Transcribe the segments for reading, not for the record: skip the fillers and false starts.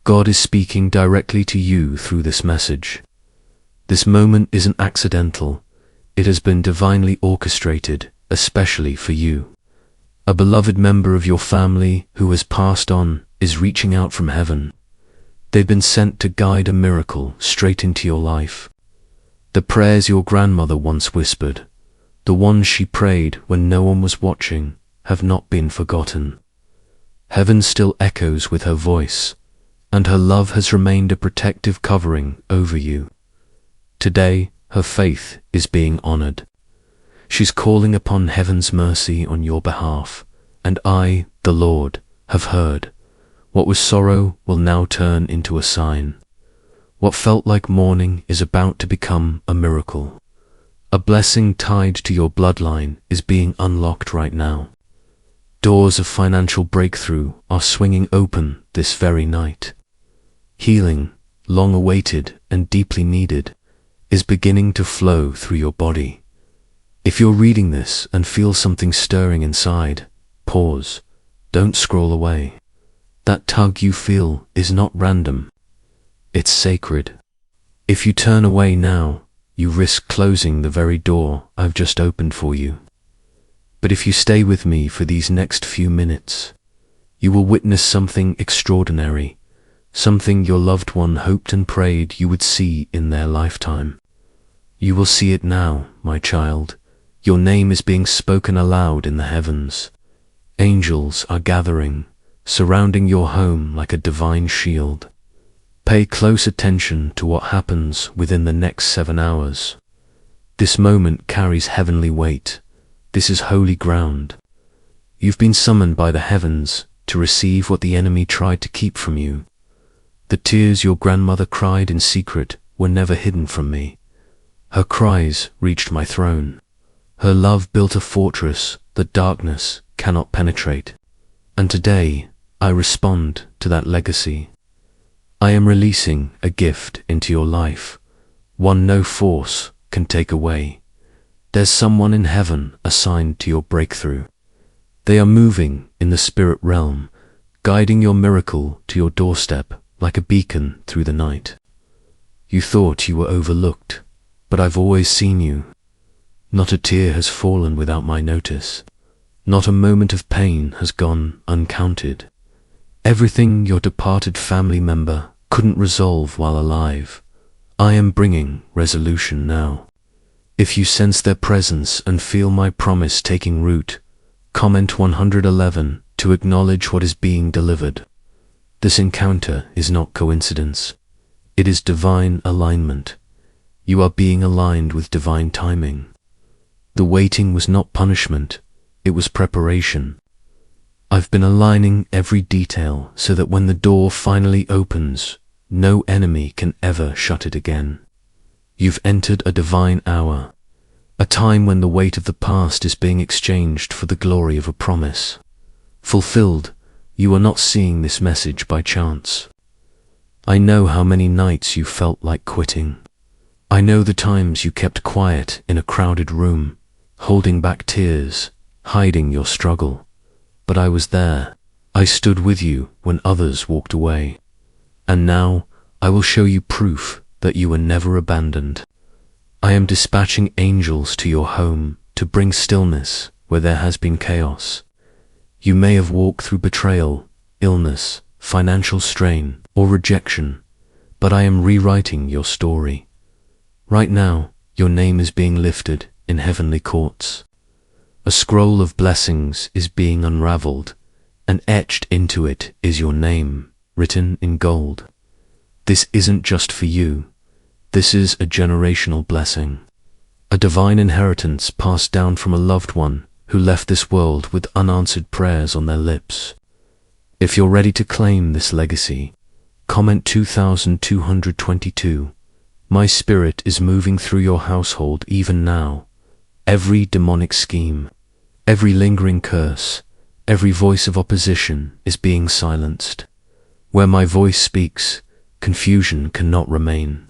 God is speaking directly to you through this message. This moment isn't accidental. It has been divinely orchestrated, especially for you. A beloved member of your family who has passed on is reaching out from heaven. They've been sent to guide a miracle straight into your life. The prayers your grandmother once whispered, the ones she prayed when no one was watching, have not been forgotten. Heaven still echoes with her voice, and her love has remained a protective covering over you. Today, her faith is being honored. She's calling upon heaven's mercy on your behalf, and I, the Lord, have heard. What was sorrow will now turn into a sign. What felt like mourning is about to become a miracle. A blessing tied to your bloodline is being unlocked right now. Doors of financial breakthrough are swinging open this very night. Healing, long awaited and deeply needed, is beginning to flow through your body. If you're reading this and feel something stirring inside, pause. Don't scroll away. That tug you feel is not random. It's sacred. If you turn away now, you risk closing the very door I've just opened for you. But if you stay with me for these next few minutes, you will witness something extraordinary, something your loved one hoped and prayed you would see in their lifetime. You will see it now, my child. Your name is being spoken aloud in the heavens. Angels are gathering, surrounding your home like a divine shield. Pay close attention to what happens within the next 7 hours. This moment carries heavenly weight. This is holy ground. You've been summoned by the heavens to receive what the enemy tried to keep from you. The tears your grandmother cried in secret were never hidden from me. Her cries reached my throne. Her love built a fortress that darkness cannot penetrate. And today, I respond to that legacy. I am releasing a gift into your life, one no force can take away. There's someone in heaven assigned to your breakthrough. They are moving in the spirit realm, guiding your miracle to your doorstep like a beacon through the night. You thought you were overlooked, but I've always seen you. Not a tear has fallen without my notice. Not a moment of pain has gone uncounted. Everything your departed family member couldn't resolve while alive, I am bringing resolution now. If you sense their presence and feel my promise taking root, comment 111 to acknowledge what is being delivered. This encounter is not coincidence. It is divine alignment. You are being aligned with divine timing. The waiting was not punishment, it was preparation. I've been aligning every detail so that when the door finally opens, no enemy can ever shut it again. You've entered a divine hour, a time when the weight of the past is being exchanged for the glory of a promise. Fulfilled, you are not seeing this message by chance. I know how many nights you felt like quitting. I know the times you kept quiet in a crowded room, holding back tears, hiding your struggle. But I was there. I stood with you when others walked away. And now I will show you proof that you were never abandoned. I am dispatching angels to your home to bring stillness where there has been chaos. You may have walked through betrayal, illness, financial strain, or rejection, but I am rewriting your story. Right now, your name is being lifted in heavenly courts. A scroll of blessings is being unraveled, and etched into it is your name, written in gold. This isn't just for you. This is a generational blessing, a divine inheritance passed down from a loved one who left this world with unanswered prayers on their lips. If you're ready to claim this legacy, comment 2222. My spirit is moving through your household even now. Every demonic scheme, every lingering curse, every voice of opposition is being silenced. Where my voice speaks, confusion cannot remain.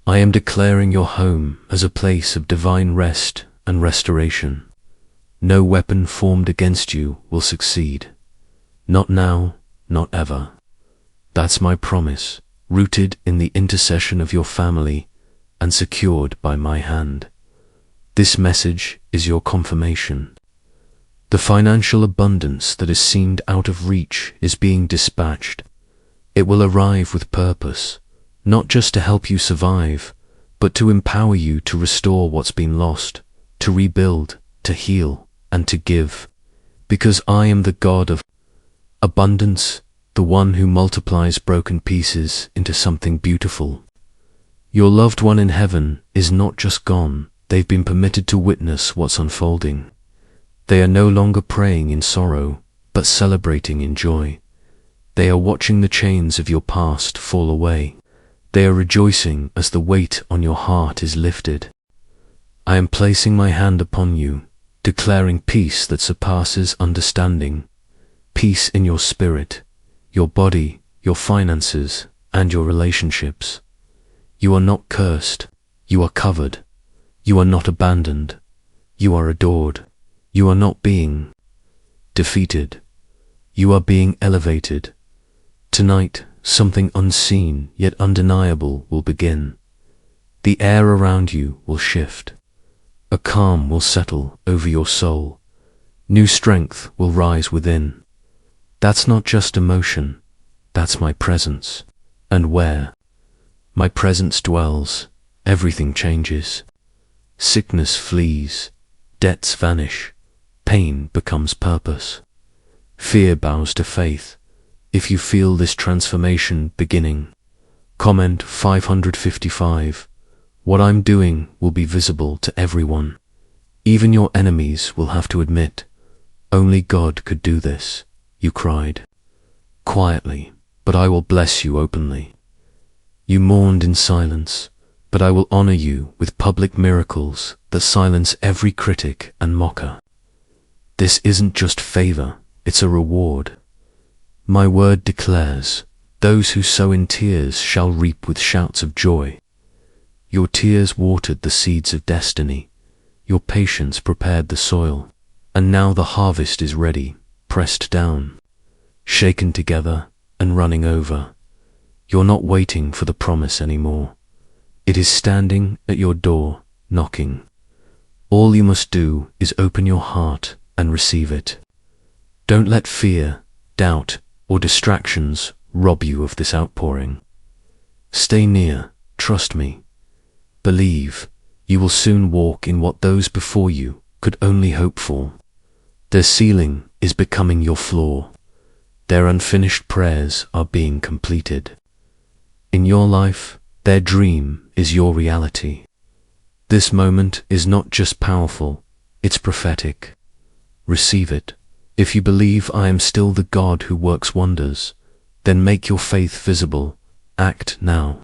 I am declaring your home as a place of divine rest and restoration. No weapon formed against you will succeed. Not now, not ever. That's my promise, rooted in the intercession of your family and secured by my hand. This message is your confirmation. The financial abundance that has seemed out of reach is being dispatched. It will arrive with purpose, not just to help you survive, but to empower you to restore what's been lost, to rebuild, to heal, and to give. Because I am the God of abundance, the one who multiplies broken pieces into something beautiful. Your loved one in heaven is not just gone, they've been permitted to witness what's unfolding. They are no longer praying in sorrow, but celebrating in joy. They are watching the chains of your past fall away. They are rejoicing as the weight on your heart is lifted. I am placing my hand upon you, declaring peace that surpasses understanding, peace in your spirit, your body, your finances, and your relationships. You are not cursed. You are covered. You are not abandoned. You are adored. You are not being defeated. You are being elevated. Tonight, something unseen yet undeniable will begin. The air around you will shift. A calm will settle over your soul. New strength will rise within. That's not just emotion. That's my presence. And where my presence dwells, everything changes. Sickness flees. Debts vanish. Pain becomes purpose. Fear bows to faith. If you feel this transformation beginning, comment 555. What I'm doing will be visible to everyone. Even your enemies will have to admit, only God could do this, you cried. Quietly, but I will bless you openly. You mourned in silence, but I will honor you with public miracles that silence every critic and mocker. This isn't just favor, it's a reward. My word declares, those who sow in tears shall reap with shouts of joy. Your tears watered the seeds of destiny. Your patience prepared the soil. And now the harvest is ready, pressed down, shaken together, and running over. You're not waiting for the promise anymore. It is standing at your door, knocking. All you must do is open your heart and receive it. Don't let fear, doubt, or distractions rob you of this outpouring. Stay near, trust me. Believe, you will soon walk in what those before you could only hope for. Their ceiling is becoming your floor. Their unfinished prayers are being completed. In your life, their dream is your reality. This moment is not just powerful, it's prophetic. Receive it. If you believe I am still the God who works wonders, then make your faith visible. Act now.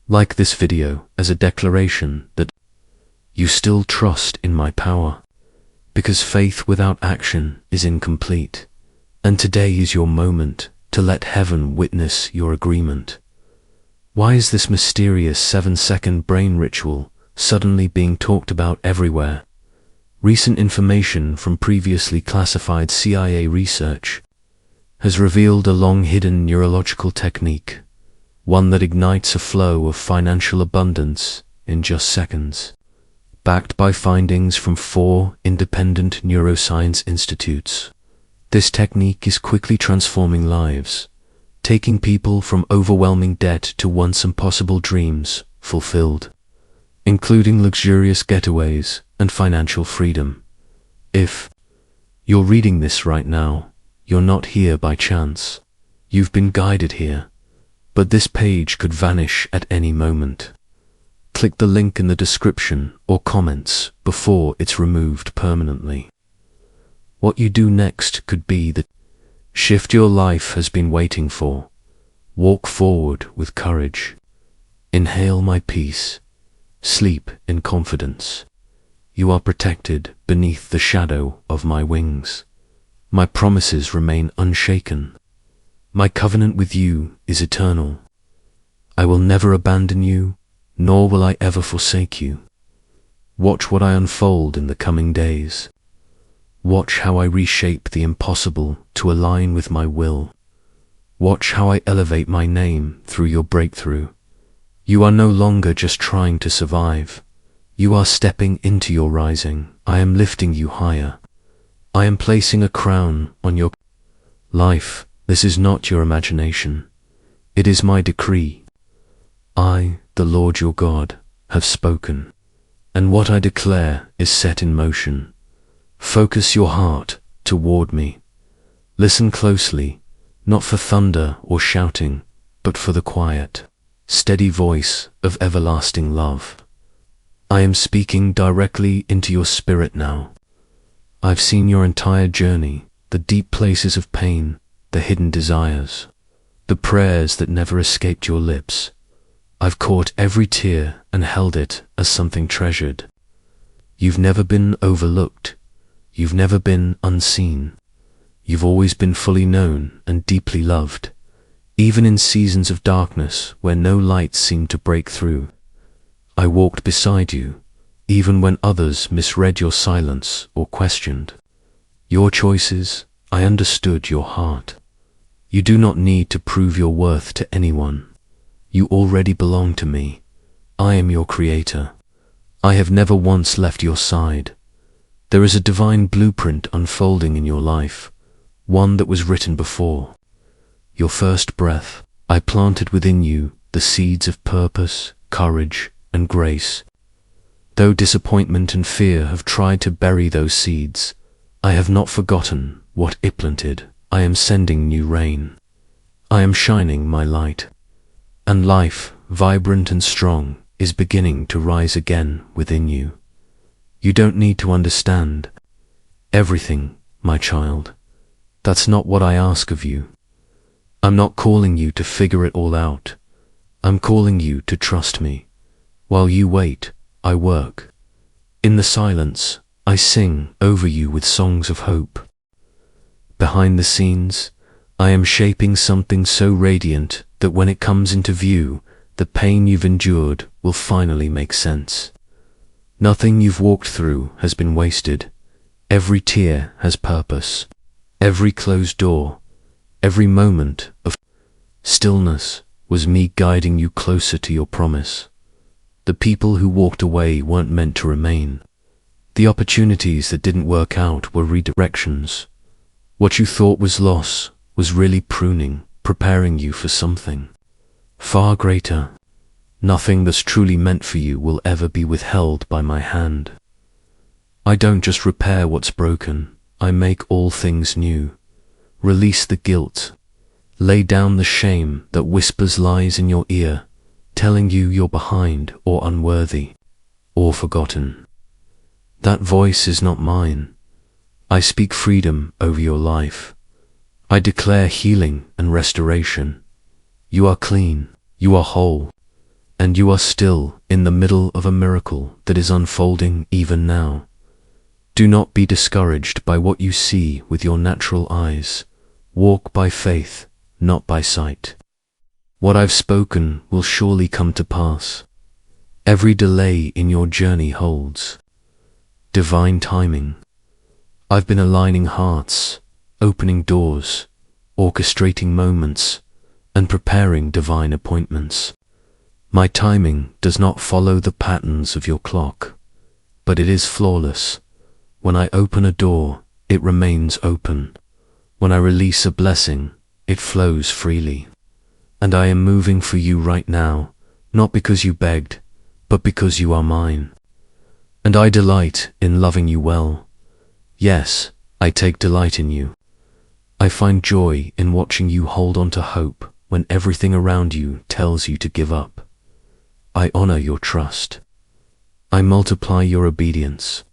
Like this video as a declaration that you still trust in my power, because faith without action is incomplete. And today is your moment to let heaven witness your agreement. Why is this mysterious 7-second brain ritual suddenly being talked about everywhere? Recent information from previously classified CIA research has revealed a long-hidden neurological technique, one that ignites a flow of financial abundance in just seconds. Backed by findings from 4 independent neuroscience institutes, this technique is quickly transforming lives, taking people from overwhelming debt to once impossible dreams fulfilled, including luxurious getaways and financial freedom. If you're reading this right now, you're not here by chance. You've been guided here, but this page could vanish at any moment. Click the link in the description or comments before it's removed permanently. What you do next could be the shift your life has been waiting for. Walk forward with courage. Inhale my peace. Sleep in confidence. You are protected beneath the shadow of my wings. My promises remain unshaken. My covenant with you is eternal. I will never abandon you, nor will I ever forsake you. Watch what I unfold in the coming days. Watch how I reshape the impossible to align with my will. Watch how I elevate my name through your breakthrough. You are no longer just trying to survive. You are stepping into your rising. I am lifting you higher. I am placing a crown on your life. This is not your imagination. It is my decree. I, the Lord your God, have spoken, and what I declare is set in motion. Focus your heart toward me. Listen closely, not for thunder or shouting, but for the quiet, steady voice of everlasting love. I am speaking directly into your spirit now. I've seen your entire journey, the deep places of pain, the hidden desires, the prayers that never escaped your lips. I've caught every tear and held it as something treasured. You've never been overlooked. You've never been unseen. You've always been fully known and deeply loved, even in seasons of darkness where no light seemed to break through. I walked beside you, even when others misread your silence or questioned your choices. I understood your heart. You do not need to prove your worth to anyone. You already belong to me. I am your creator. I have never once left your side. There is a divine blueprint unfolding in your life, one that was written before your first breath. I planted within you the seeds of purpose, courage, and grace. Though disappointment and fear have tried to bury those seeds, I have not forgotten what it planted. I am sending new rain. I am shining my light. And life, vibrant and strong, is beginning to rise again within you. You don't need to understand everything, my child. That's not what I ask of you. I'm not calling you to figure it all out. I'm calling you to trust me. While you wait, I work. In the silence, I sing over you with songs of hope. Behind the scenes, I am shaping something so radiant that when it comes into view, the pain you've endured will finally make sense. Nothing you've walked through has been wasted. Every tear has purpose. Every closed door, every moment of stillness was me guiding you closer to your promise. The people who walked away weren't meant to remain. The opportunities that didn't work out were redirections. What you thought was loss was really pruning, preparing you for something far greater. Nothing that's truly meant for you will ever be withheld by my hand. I don't just repair what's broken, I make all things new. Release the guilt. Lay down the shame that whispers lies in your ear, telling you you're behind or unworthy or forgotten. That voice is not mine. I speak freedom over your life. I declare healing and restoration. You are clean, you are whole, and you are still in the middle of a miracle that is unfolding even now. Do not be discouraged by what you see with your natural eyes. Walk by faith, not by sight. What I've spoken will surely come to pass. Every delay in your journey holds divine timing. I've been aligning hearts, opening doors, orchestrating moments, and preparing divine appointments. My timing does not follow the patterns of your clock, but it is flawless. When I open a door, it remains open. When I release a blessing, it flows freely. And I am moving for you right now, not because you begged, but because you are mine. And I delight in loving you well. Yes, I take delight in you. I find joy in watching you hold on to hope when everything around you tells you to give up. I honor your trust. I multiply your obedience.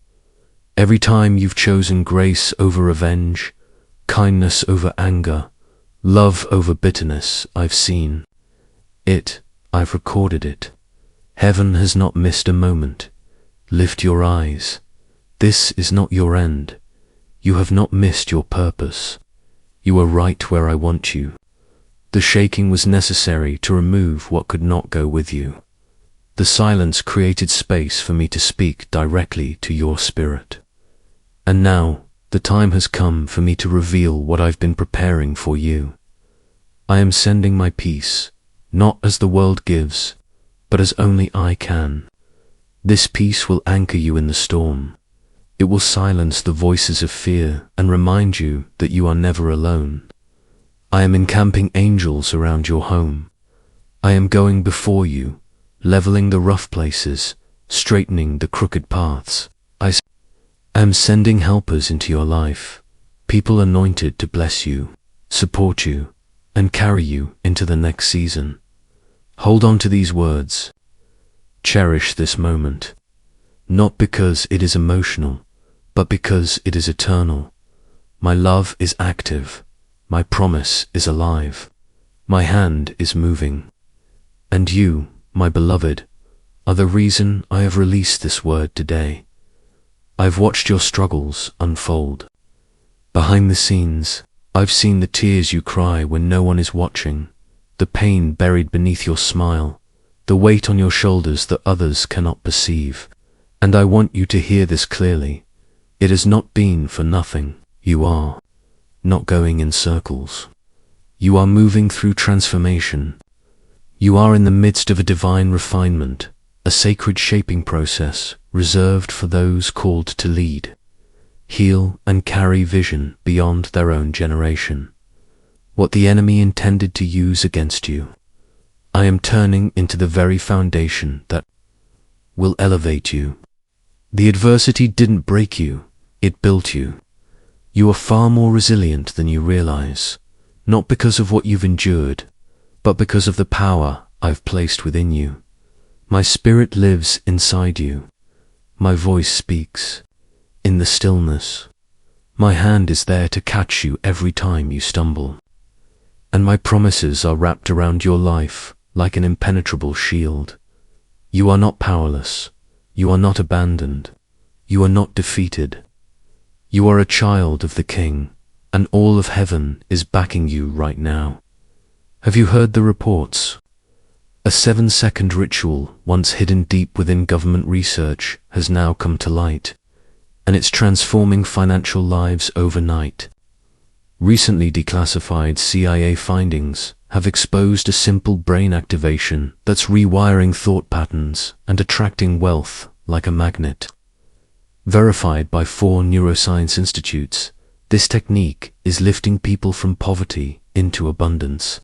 Every time you've chosen grace over revenge, kindness over anger, love over bitterness, I've seen it, I've recorded it. Heaven has not missed a moment. Lift your eyes. This is not your end. You have not missed your purpose. You are right where I want you. The shaking was necessary to remove what could not go with you. The silence created space for me to speak directly to your spirit. And now, the time has come for me to reveal what I've been preparing for you. I am sending my peace, not as the world gives, but as only I can. This peace will anchor you in the storm. It will silence the voices of fear and remind you that you are never alone. I am encamping angels around your home. I am going before you, leveling the rough places, straightening the crooked paths. I am sending helpers into your life, people anointed to bless you, support you, and carry you into the next season. Hold on to these words. Cherish this moment, not because it is emotional, but because it is eternal. My love is active. My promise is alive. My hand is moving. And you, my beloved, are the reason I have released this word today. I've watched your struggles unfold. Behind the scenes, I've seen the tears you cry when no one is watching, the pain buried beneath your smile, the weight on your shoulders that others cannot perceive. And I want you to hear this clearly. It has not been for nothing. You are not going in circles. You are moving through transformation. You are in the midst of a divine refinement, a sacred shaping process reserved for those called to lead, heal, and carry vision beyond their own generation. What the enemy intended to use against you, I am turning into the very foundation that will elevate you. The adversity didn't break you, it built you. You are far more resilient than you realize, not because of what you've endured, but because of the power I've placed within you. My spirit lives inside you. My voice speaks in the stillness. My hand is there to catch you every time you stumble. And my promises are wrapped around your life like an impenetrable shield. You are not powerless. You are not abandoned. You are not defeated. You are a child of the King, and all of heaven is backing you right now. Have you heard the reports? A 7-second ritual once hidden deep within government research has now come to light, and it's transforming financial lives overnight. Recently declassified CIA findings have exposed a simple brain activation that's rewiring thought patterns and attracting wealth like a magnet. Verified by 4 neuroscience institutes, this technique is lifting people from poverty into abundance,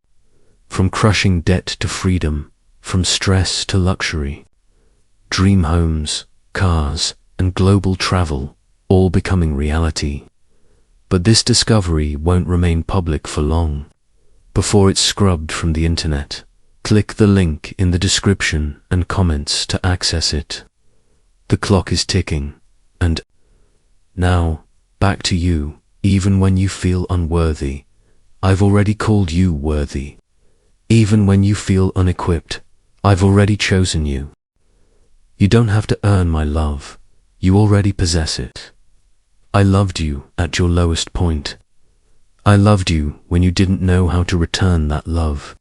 from crushing debt to freedom, from stress to luxury. Dream homes, cars, and global travel all becoming reality. But this discovery won't remain public for long. Before it's scrubbed from the internet, click the link in the description and comments to access it. The clock is ticking, and now, back to you. Even when you feel unworthy, I've already called you worthy. Even when you feel unequipped, I've already chosen you. You don't have to earn my love. You already possess it. I loved you at your lowest point. I loved you when you didn't know how to return that love.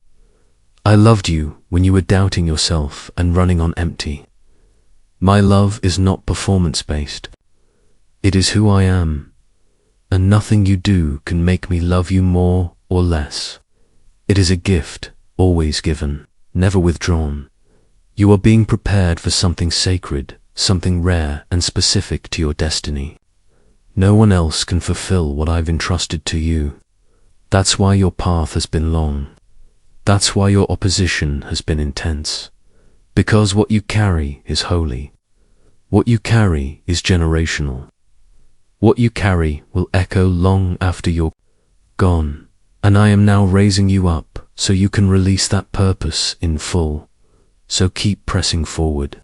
I loved you when you were doubting yourself and running on empty. My love is not performance-based. It is who I am. And nothing you do can make me love you more or less. It is a gift, always given, never withdrawn. You are being prepared for something sacred, something rare and specific to your destiny. No one else can fulfill what I've entrusted to you. That's why your path has been long. That's why your opposition has been intense. Because what you carry is holy. What you carry is generational. What you carry will echo long after you're gone. And I am now raising you up so you can release that purpose in full. So keep pressing forward.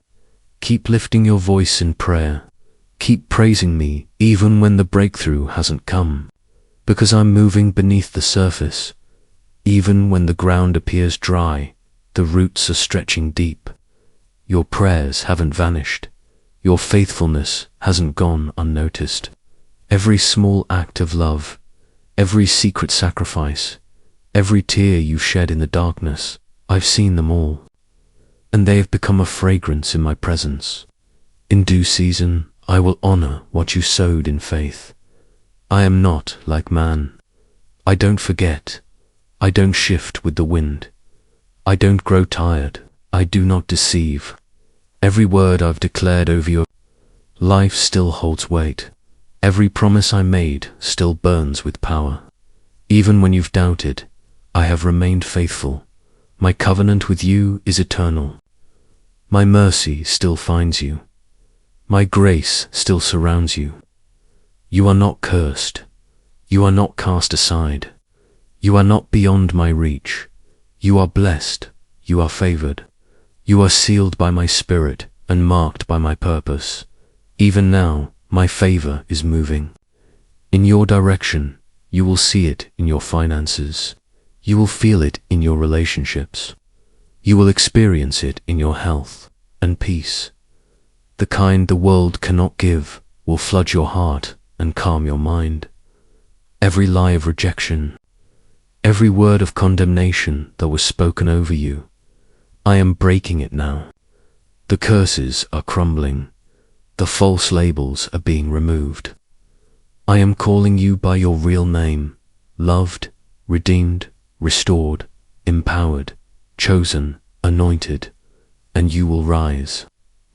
Keep lifting your voice in prayer. Keep praising me even when the breakthrough hasn't come. Because I'm moving beneath the surface. Even when the ground appears dry, the roots are stretching deep. Your prayers haven't vanished. Your faithfulness hasn't gone unnoticed. Every small act of love, every secret sacrifice, every tear you shed in the darkness, I've seen them all. And they have become a fragrance in my presence. In due season, I will honor what you sowed in faith. I am not like man. I don't forget. I don't shift with the wind. I don't grow tired. I do not deceive. Every word I've declared over your life still holds weight. Every promise I made still burns with power. Even when you've doubted, I have remained faithful. My covenant with you is eternal. My mercy still finds you. My grace still surrounds you. You are not cursed. You are not cast aside. You are not beyond my reach. You are blessed. You are favored. You are sealed by my spirit and marked by my purpose. Even now, my favor is moving. In your direction, you will see it in your finances. You will feel it in your relationships. You will experience it in your health and peace. The kind the world cannot give will flood your heart and calm your mind. Every lie of rejection, every word of condemnation that was spoken over you, I am breaking it now. The curses are crumbling. The false labels are being removed. I am calling you by your real name, loved, redeemed, restored, empowered, chosen, anointed, and you will rise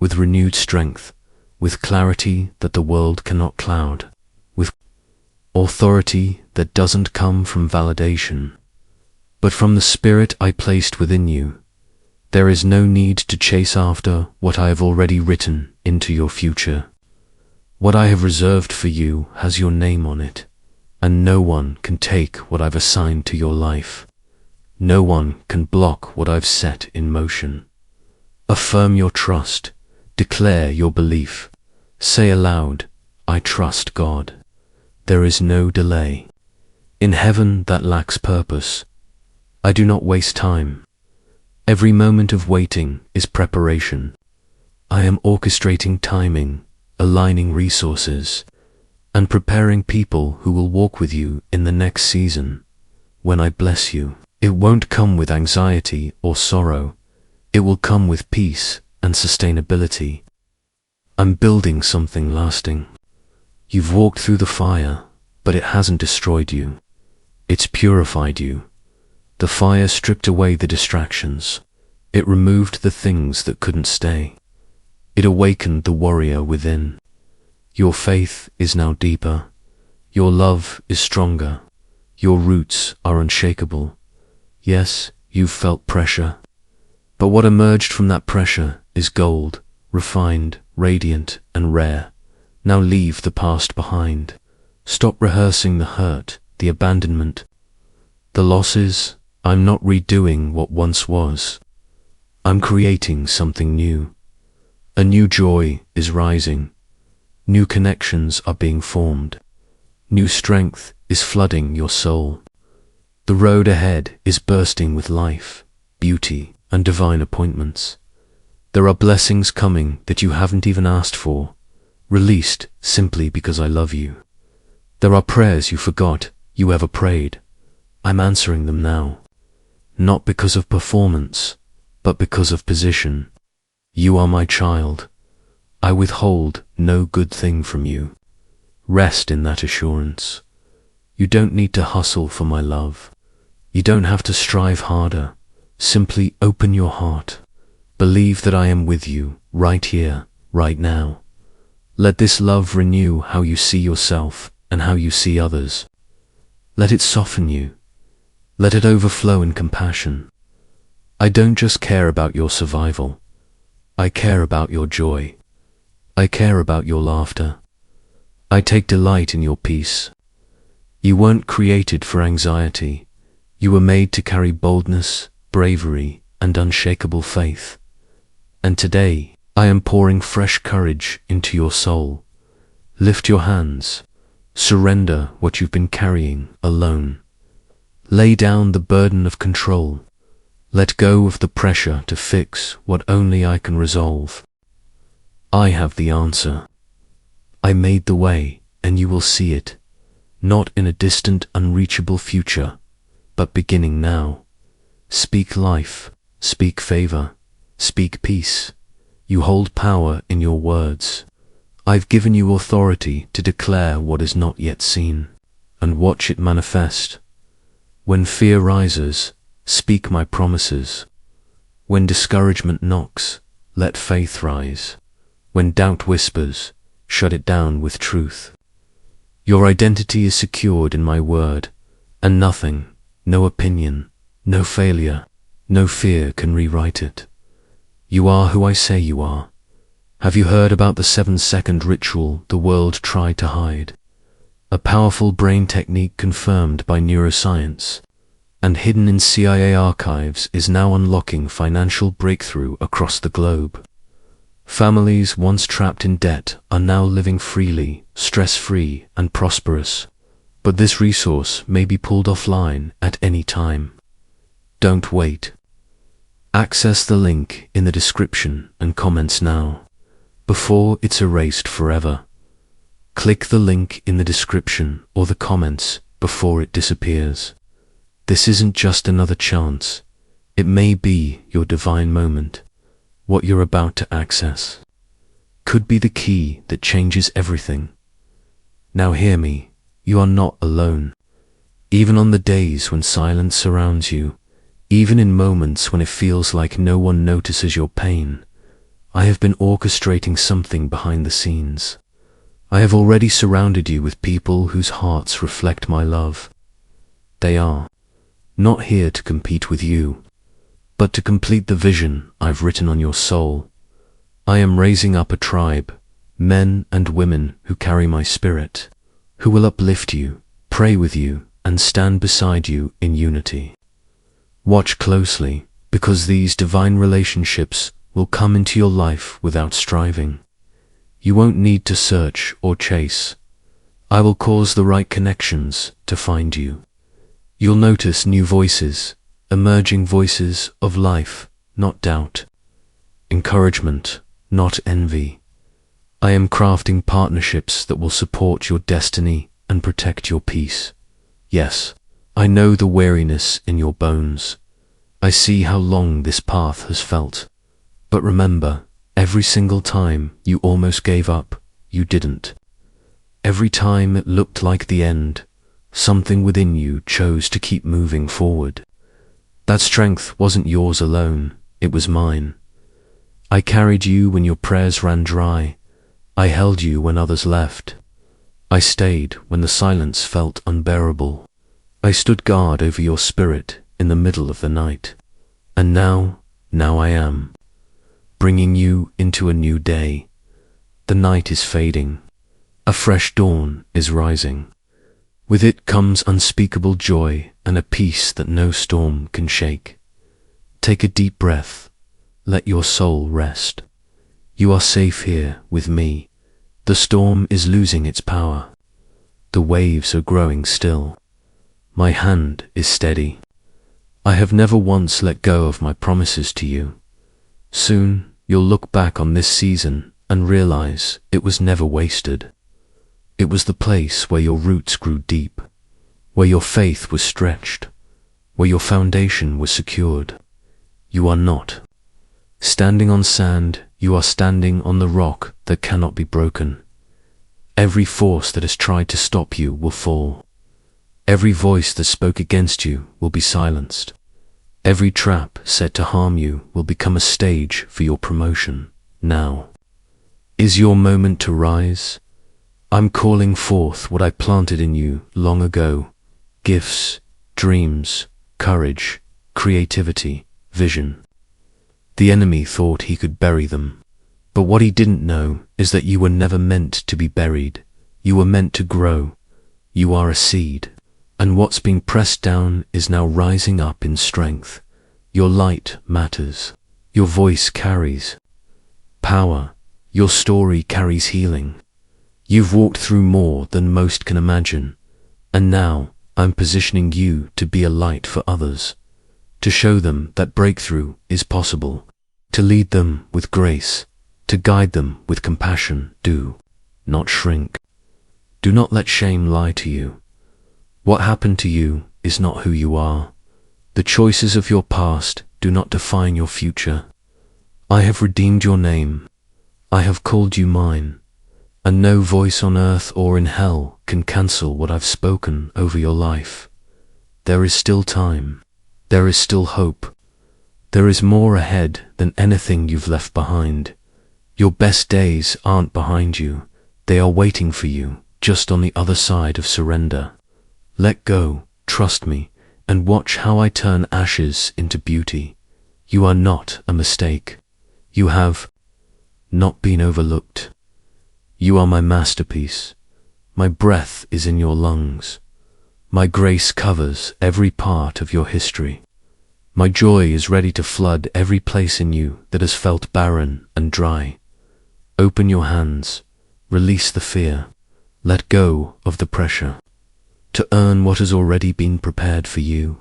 with renewed strength, with clarity that the world cannot cloud, with authority that doesn't come from validation, but from the Spirit I placed within you. There is no need to chase after what I have already written into your future. What I have reserved for you has your name on it, and no one can take what I've assigned to your life. No one can block what I've set in motion. Affirm your trust. Declare your belief. Say aloud, I trust God. There is no delay. In heaven that lacks purpose, I do not waste time. Every moment of waiting is preparation. I am orchestrating timing, aligning resources, and preparing people who will walk with you in the next season. When I bless you, it won't come with anxiety or sorrow. It will come with peace and sustainability. I'm building something lasting. You've walked through the fire, but it hasn't destroyed you. It's purified you. The fire stripped away the distractions. It removed the things that couldn't stay. It awakened the warrior within. Your faith is now deeper. Your love is stronger. Your roots are unshakable. Yes, you've felt pressure. But what emerged from that pressure is gold, refined, radiant, and rare. Now leave the past behind. Stop rehearsing the hurt, the abandonment, the losses. I'm not redoing what once was. I'm creating something new. A new joy is rising. New connections are being formed. New strength is flooding your soul. The road ahead is bursting with life, beauty, and divine appointments. There are blessings coming that you haven't even asked for, released simply because I love you. There are prayers you forgot you ever prayed. I'm answering them now. Not because of performance, but because of position. You are my child. I withhold no good thing from you. Rest in that assurance. You don't need to hustle for my love. You don't have to strive harder. Simply open your heart. Believe that I am with you, right here, right now. Let this love renew how you see yourself and how you see others. Let it soften you. Let it overflow in compassion. I don't just care about your survival. I care about your joy. I care about your laughter. I take delight in your peace. You weren't created for anxiety. You were made to carry boldness, bravery, and unshakable faith. And today, I am pouring fresh courage into your soul. Lift your hands. Surrender what you've been carrying alone. Lay down the burden of control. Let go of the pressure to fix what only I can resolve. I have the answer. I made the way, and you will see it, not in a distant, unreachable future, but beginning now. Speak life, speak favor, speak peace. You hold power in your words. I've given you authority to declare what is not yet seen, and watch it manifest. When fear rises, speak my promises. When discouragement knocks, let faith rise. When doubt whispers, shut it down with truth. Your identity is secured in my word, and nothing, no opinion, no failure, no fear can rewrite it. You are who I say you are. Have you heard about the 7-second ritual the world tried to hide? A powerful brain technique confirmed by neuroscience, and hidden in CIA archives, is now unlocking financial breakthrough across the globe. Families once trapped in debt are now living freely, stress-free, and prosperous. But this resource may be pulled offline at any time. Don't wait. Access the link in the description and comments now, before it's erased forever. Click the link in the description or the comments before it disappears. This isn't just another chance. It may be your divine moment. What you're about to access could be the key that changes everything. Now hear me, you are not alone. Even on the days when silence surrounds you, even in moments when it feels like no one notices your pain, I have been orchestrating something behind the scenes. I have already surrounded you with people whose hearts reflect my love. They are not here to compete with you, but to complete the vision I've written on your soul. I am raising up a tribe, men and women who carry my spirit, who will uplift you, pray with you, and stand beside you in unity. Watch closely, because these divine relationships will come into your life without striving. You won't need to search or chase. I will cause the right connections to find you. You'll notice new voices, emerging voices of life, not doubt. Encouragement, not envy. I am crafting partnerships that will support your destiny and protect your peace. Yes, I know the weariness in your bones. I see how long this path has felt. But remember, every single time you almost gave up, you didn't. Every time it looked like the end, something within you chose to keep moving forward. That strength wasn't yours alone, it was mine. I carried you when your prayers ran dry. I held you when others left. I stayed when the silence felt unbearable. I stood guard over your spirit in the middle of the night. And now I am, bringing you into a new day. The night is fading. A fresh dawn is rising. With it comes unspeakable joy and a peace that no storm can shake. Take a deep breath. Let your soul rest. You are safe here with me. The storm is losing its power. The waves are growing still. My hand is steady. I have never once let go of my promises to you. Soon you'll look back on this season and realize it was never wasted. It was the place where your roots grew deep, where your faith was stretched, where your foundation was secured. You are not standing on sand, you are standing on the rock that cannot be broken. Every force that has tried to stop you will fall. Every voice that spoke against you will be silenced. Every trap set to harm you will become a stage for your promotion. Now is your moment to rise. I'm calling forth what I planted in you long ago. Gifts, dreams, courage, creativity, vision. The enemy thought he could bury them, but what he didn't know is that you were never meant to be buried. You were meant to grow. You are a seed, and what's been pressed down is now rising up in strength. Your light matters. Your voice carries power. Your story carries healing. You've walked through more than most can imagine, and now I'm positioning you to be a light for others, to show them that breakthrough is possible, to lead them with grace, to guide them with compassion. Do not shrink. Do not let shame lie to you. What happened to you is not who you are. The choices of your past do not define your future. I have redeemed your name. I have called you mine, and no voice on earth or in hell can cancel what I've spoken over your life. There is still time. There is still hope. There is more ahead than anything you've left behind. Your best days aren't behind you. They are waiting for you, just on the other side of surrender. Let go, trust me, and watch how I turn ashes into beauty. You are not a mistake. You have not been overlooked. You are my masterpiece. My breath is in your lungs. My grace covers every part of your history. My joy is ready to flood every place in you that has felt barren and dry. Open your hands, release the fear, let go of the pressure. To earn what has already been prepared for you,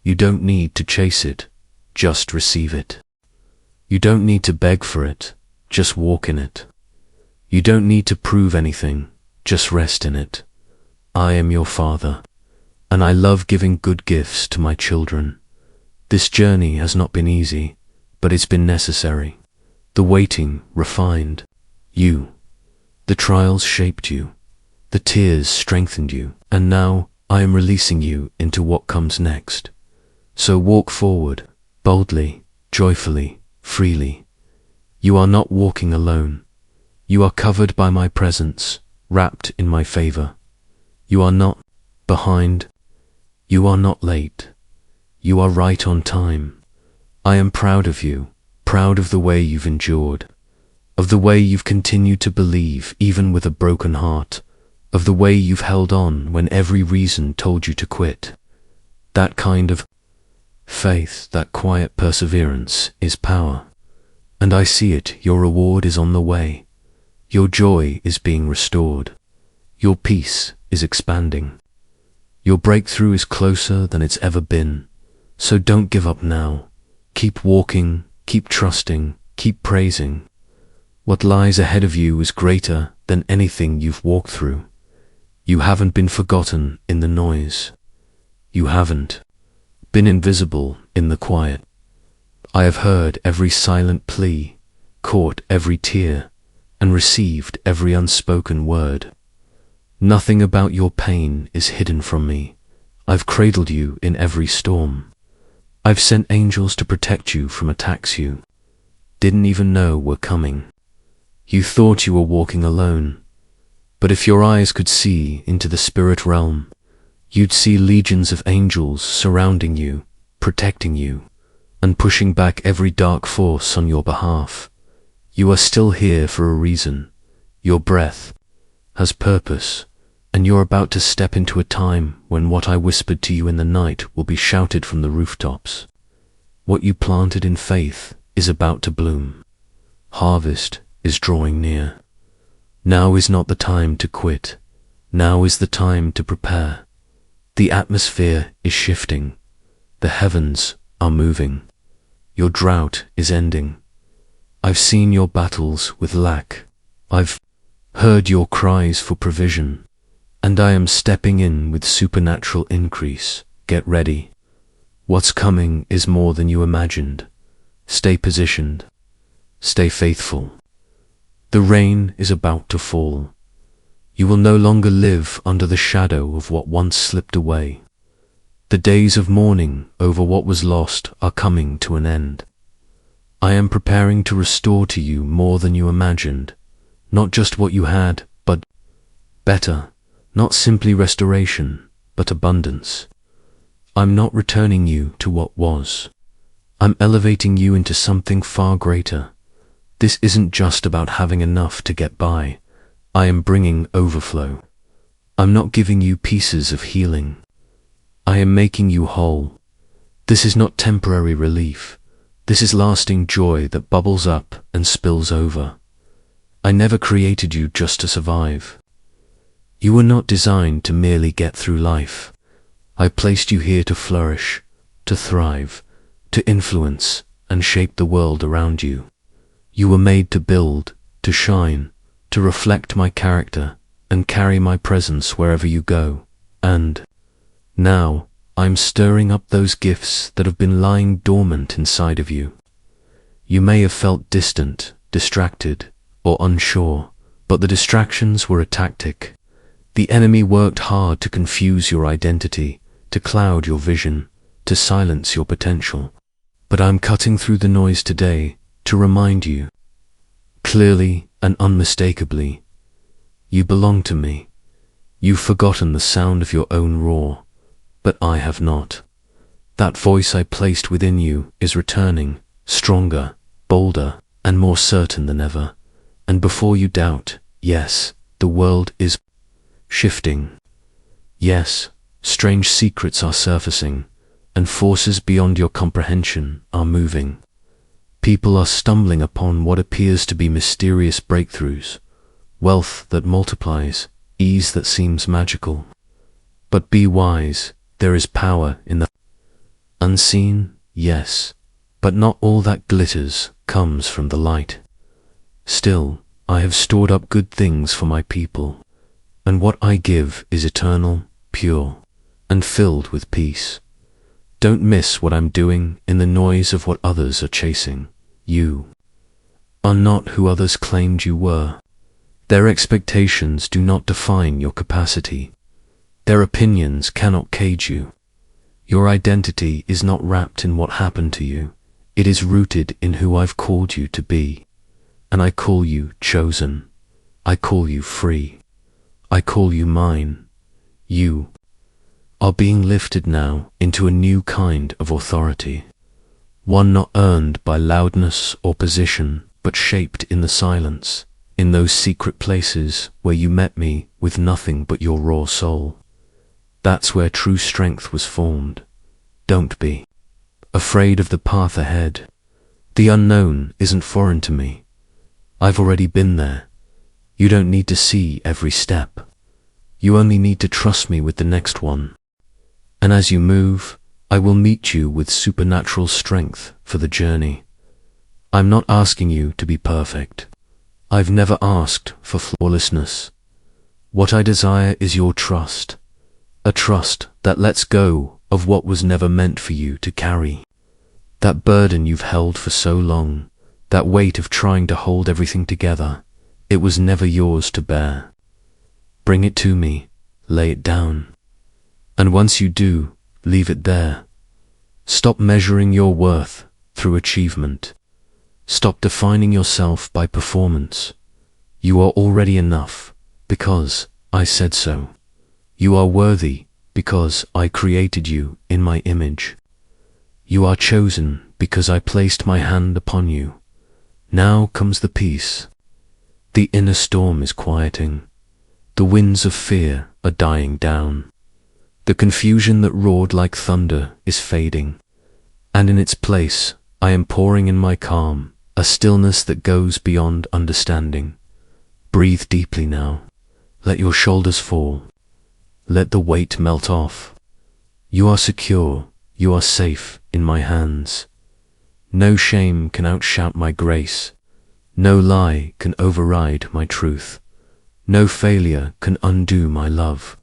you don't need to chase it, just receive it. You don't need to beg for it, just walk in it. You don't need to prove anything, just rest in it. I am your Father, and I love giving good gifts to my children. This journey has not been easy, but it's been necessary. The waiting refined you. The trials shaped you. The tears strengthened you. And now I am releasing you into what comes next. So walk forward, boldly, joyfully, freely. You are not walking alone. You are covered by my presence, wrapped in my favor. You are not behind. You are not late. You are right on time. I am proud of you, proud of the way you've endured, of the way you've continued to believe even with a broken heart, of the way you've held on when every reason told you to quit. That kind of faith, that quiet perseverance is power. And I see it, your reward is on the way. Your joy is being restored. Your peace is expanding. Your breakthrough is closer than it's ever been. So don't give up now. Keep walking, keep trusting, keep praising. What lies ahead of you is greater than anything you've walked through. You haven't been forgotten in the noise. You haven't been invisible in the quiet. I have heard every silent plea, caught every tear, and received every unspoken word. Nothing about your pain is hidden from me. I've cradled you in every storm. I've sent angels to protect you from attacks you didn't even know were coming. You thought you were walking alone, but if your eyes could see into the spirit realm, you'd see legions of angels surrounding you, protecting you, and pushing back every dark force on your behalf. You are still here for a reason. Your breath has purpose, and you're about to step into a time when what I whispered to you in the night will be shouted from the rooftops. What you planted in faith is about to bloom. Harvest is drawing near. Now is not the time to quit. Now is the time to prepare. The atmosphere is shifting. The heavens are moving. Your drought is ending. I've seen your battles with lack. I've heard your cries for provision. And I am stepping in with supernatural increase. Get ready. What's coming is more than you imagined. Stay positioned. Stay faithful. The rain is about to fall. You will no longer live under the shadow of what once slipped away. The days of mourning over what was lost are coming to an end. I am preparing to restore to you more than you imagined. Not just what you had, but better. Not simply restoration, but abundance. I'm not returning you to what was. I'm elevating you into something far greater. This isn't just about having enough to get by. I am bringing overflow. I'm not giving you pieces of healing. I am making you whole. This is not temporary relief. This is lasting joy that bubbles up and spills over. I never created you just to survive. You were not designed to merely get through life. I placed you here to flourish, to thrive, to influence and shape the world around you. You were made to build, to shine, to reflect my character and carry my presence wherever you go. And now I'm stirring up those gifts that have been lying dormant inside of you. You may have felt distant, distracted, or unsure, but the distractions were a tactic. The enemy worked hard to confuse your identity, to cloud your vision, to silence your potential. But I'm cutting through the noise today to remind you, clearly and unmistakably, you belong to me. You've forgotten the sound of your own roar, but I have not. That voice I placed within you is returning, stronger, bolder, and more certain than ever. And before you doubt, yes, the world is shifting. Yes, strange secrets are surfacing, and forces beyond your comprehension are moving. People are stumbling upon what appears to be mysterious breakthroughs, wealth that multiplies, ease that seems magical. But be wise, there is power in the unseen, yes, but not all that glitters comes from the light. Still, I have stored up good things for my people, and what I give is eternal, pure, and filled with peace. Don't miss what I'm doing in the noise of what others are chasing. You are not who others claimed you were. Their expectations do not define your capacity. Their opinions cannot cage you. Your identity is not wrapped in what happened to you. It is rooted in who I've called you to be. And I call you chosen. I call you free. I call you mine. You are being lifted now into a new kind of authority. One not earned by loudness or position, but shaped in the silence, in those secret places where you met me with nothing but your raw soul. That's where true strength was formed. Don't be afraid of the path ahead. The unknown isn't foreign to me. I've already been there. You don't need to see every step. You only need to trust me with the next one. And as you move, I will meet you with supernatural strength for the journey. I'm not asking you to be perfect. I've never asked for flawlessness. What I desire is your trust, a trust that lets go of what was never meant for you to carry. That burden you've held for so long, that weight of trying to hold everything together, it was never yours to bear. Bring it to me, lay it down. And once you do, leave it there. Stop measuring your worth through achievement. Stop defining yourself by performance. You are already enough because I said so. You are worthy because I created you in my image. You are chosen because I placed my hand upon you. Now comes the peace. The inner storm is quieting. The winds of fear are dying down. The confusion that roared like thunder is fading. And in its place, I am pouring in my calm, a stillness that goes beyond understanding. Breathe deeply now. Let your shoulders fall. Let the weight melt off. You are secure. You are safe in my hands. No shame can outshout my grace. No lie can override my truth. No failure can undo my love.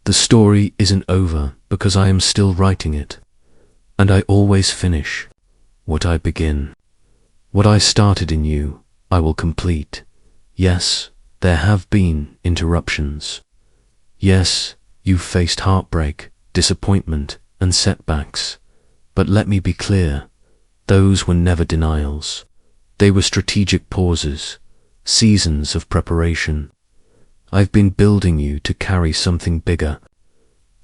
The story isn't over because I am still writing it. And I always finish what I begin. What I started in you, I will complete. Yes, there have been interruptions. Yes, you've faced heartbreak, disappointment, and setbacks. But let me be clear, those were never denials. They were strategic pauses, seasons of preparation. I've been building you to carry something bigger.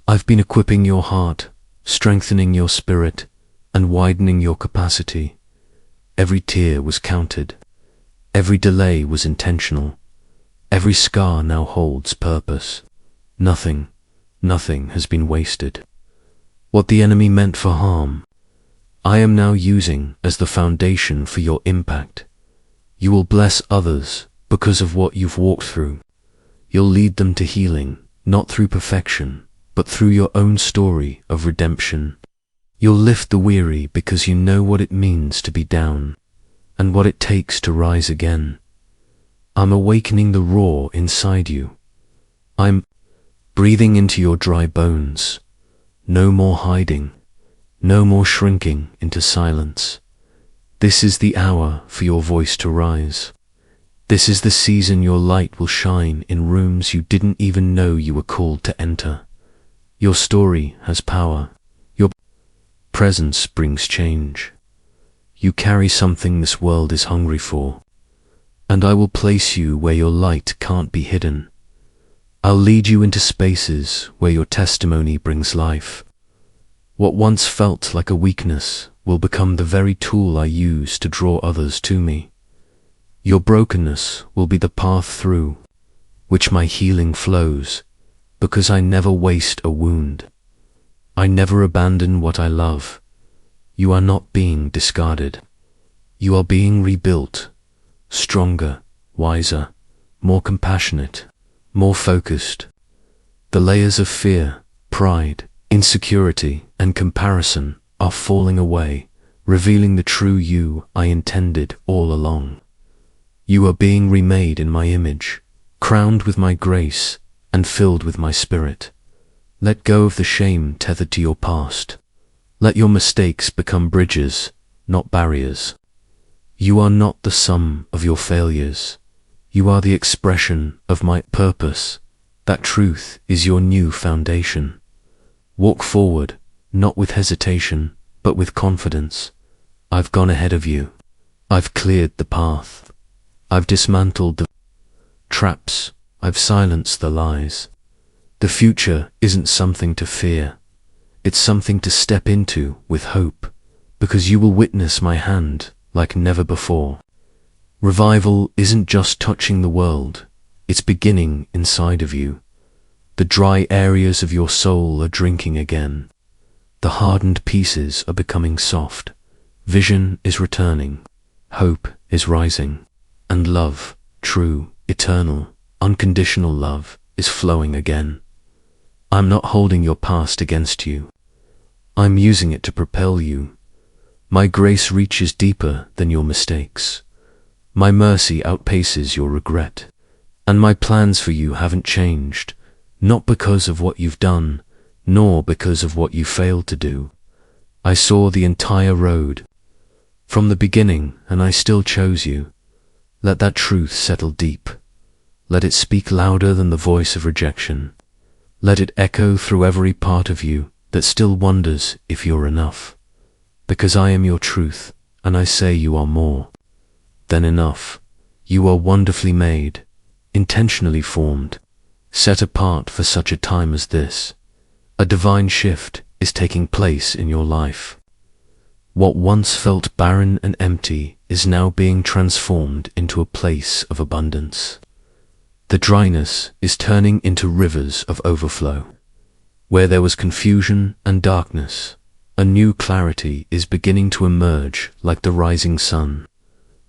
I've been equipping your heart, strengthening your spirit, and widening your capacity. Every tear was counted. Every delay was intentional. Every scar now holds purpose. Nothing has been wasted. What the enemy meant for harm, I am now using as the foundation for your impact. You will bless others because of what you've walked through. You'll lead them to healing, not through perfection, but through your own story of redemption. You'll lift the weary because you know what it means to be down, and what it takes to rise again. I'm awakening the roar inside you. I'm breathing into your dry bones. No more hiding, no more shrinking into silence. This is the hour for your voice to rise. This is the season your light will shine in rooms you didn't even know you were called to enter. Your story has power. Your presence brings change. You carry something this world is hungry for. And I will place you where your light can't be hidden. I'll lead you into spaces where your testimony brings life. What once felt like a weakness will become the very tool I use to draw others to me. Your brokenness will be the path through which my healing flows, because I never waste a wound. I never abandon what I love. You are not being discarded. You are being rebuilt, stronger, wiser, more compassionate, more focused. The layers of fear, pride, insecurity, and comparison are falling away, revealing the true you I intended all along. You are being remade in my image, crowned with my grace, and filled with my spirit. Let go of the shame tethered to your past. Let your mistakes become bridges, not barriers. You are not the sum of your failures. You are the expression of my purpose. That truth is your new foundation. Walk forward, not with hesitation, but with confidence. I've gone ahead of you. I've cleared the path. I've dismantled the traps. I've silenced the lies. The future isn't something to fear. It's something to step into with hope, because you will witness my hand like never before. Revival isn't just touching the world, it's beginning inside of you. The dry areas of your soul are drinking again. The hardened pieces are becoming soft. Vision is returning. Hope is rising. And love, true, eternal, unconditional love, is flowing again. I'm not holding your past against you. I'm using it to propel you. My grace reaches deeper than your mistakes. My mercy outpaces your regret. And my plans for you haven't changed, not because of what you've done, nor because of what you failed to do. I saw the entire road from the beginning, and I still chose you. Let that truth settle deep. Let it speak louder than the voice of rejection. Let it echo through every part of you that still wonders if you're enough. Because I am your truth, and I say you are more than enough. You are wonderfully made, intentionally formed, set apart for such a time as this. A divine shift is taking place in your life. What once felt barren and empty is now being transformed into a place of abundance. The dryness is turning into rivers of overflow. Where there was confusion and darkness, a new clarity is beginning to emerge like the rising sun.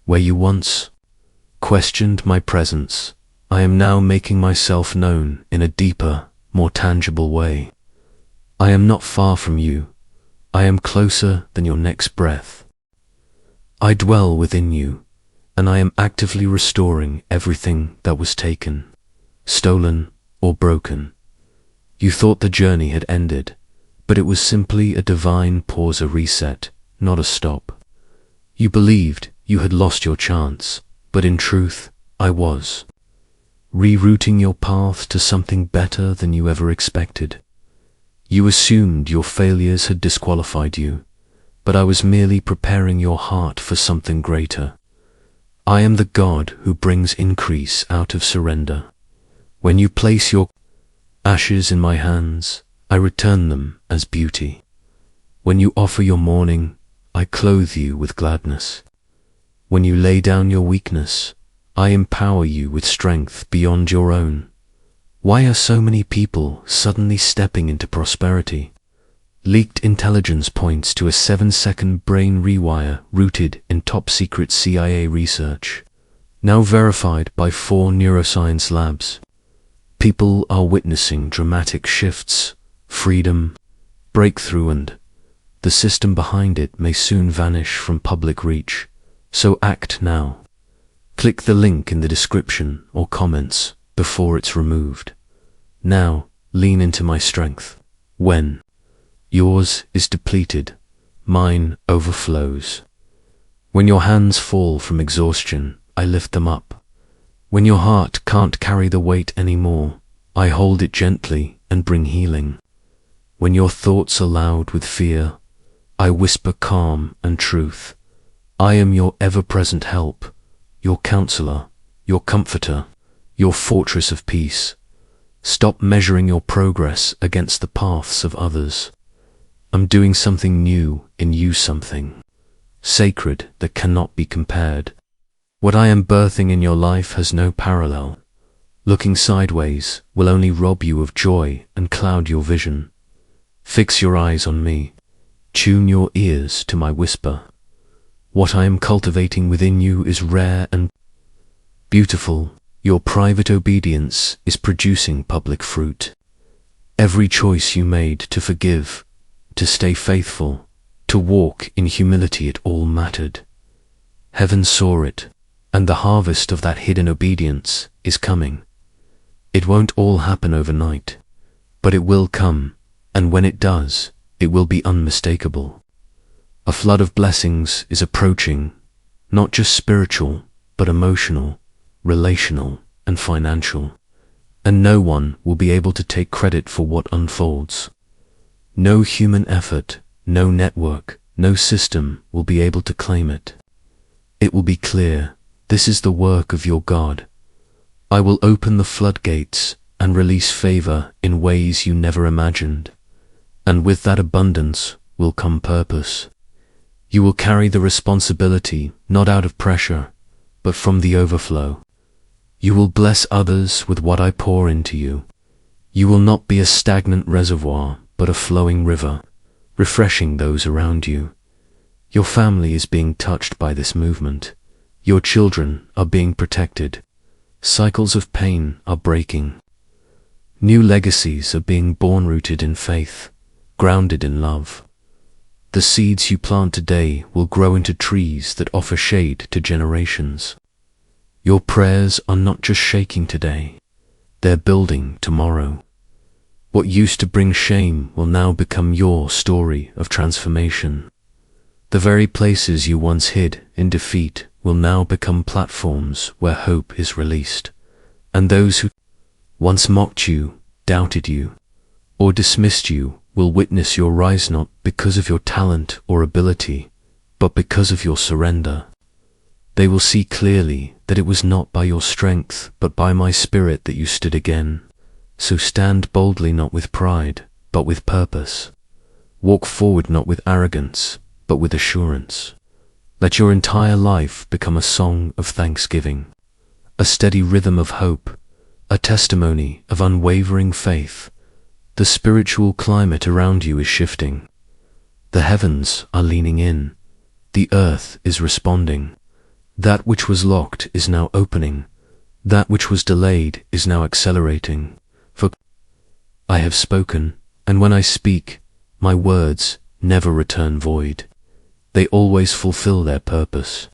Where you once questioned my presence, I am now making myself known in a deeper, more tangible way. I am not far from you. I am closer than your next breath. I dwell within you, and I am actively restoring everything that was taken, stolen, or broken. You thought the journey had ended, but it was simply a divine pause, a reset, not a stop. You believed you had lost your chance, but in truth, I was rerouting your path to something better than you ever expected. You assumed your failures had disqualified you, but I was merely preparing your heart for something greater. I am the God who brings increase out of surrender. When you place your ashes in my hands, I return them as beauty. When you offer your mourning, I clothe you with gladness. When you lay down your weakness, I empower you with strength beyond your own. Why are so many people suddenly stepping into prosperity? Leaked intelligence points to a 7-second brain rewire rooted in top-secret CIA research, now verified by 4 neuroscience labs. People are witnessing dramatic shifts, freedom, breakthrough, and the system behind it may soon vanish from public reach. So act now. Click the link in the description or comments before it's removed. Now, lean into my strength. When yours is depleted, mine overflows. When your hands fall from exhaustion, I lift them up. When your heart can't carry the weight anymore, I hold it gently and bring healing. When your thoughts are loud with fear, I whisper calm and truth. I am your ever-present help, your counselor, your comforter, your fortress of peace. Stop measuring your progress against the paths of others. I'm doing something new in you, something sacred that cannot be compared. What I am birthing in your life has no parallel. Looking sideways will only rob you of joy and cloud your vision. Fix your eyes on me. Tune your ears to my whisper. What I am cultivating within you is rare and beautiful. Your private obedience is producing public fruit. Every choice you made to forgive, to stay faithful, to walk in humility, it all mattered. Heaven saw it, and the harvest of that hidden obedience is coming. It won't all happen overnight, but it will come, and when it does, it will be unmistakable. A flood of blessings is approaching, not just spiritual, but emotional, relational, and financial, and no one will be able to take credit for what unfolds. No human effort, no network, no system will be able to claim it. It will be clear, this is the work of your God. I will open the floodgates and release favor in ways you never imagined, and with that abundance will come purpose. You will carry the responsibility not out of pressure, but from the overflow. You will bless others with what I pour into you. You will not be a stagnant reservoir, but a flowing river, refreshing those around you. Your family is being touched by this movement. Your children are being protected. Cycles of pain are breaking. New legacies are being born, rooted in faith, grounded in love. The seeds you plant today will grow into trees that offer shade to generations. Your prayers are not just shaking today, they're building tomorrow. What used to bring shame will now become your story of transformation. The very places you once hid in defeat will now become platforms where hope is released. And those who once mocked you, doubted you, or dismissed you will witness your rise, not because of your talent or ability, but because of your surrender. They will see clearly that it was not by your strength, but by my Spirit that you stood again. So stand boldly, not with pride, but with purpose. Walk forward not with arrogance, but with assurance. Let your entire life become a song of thanksgiving, a steady rhythm of hope, a testimony of unwavering faith. The spiritual climate around you is shifting. The heavens are leaning in. The earth is responding. That which was locked is now opening. That which was delayed is now accelerating. For I have spoken, and when I speak, my words never return void. They always fulfill their purpose.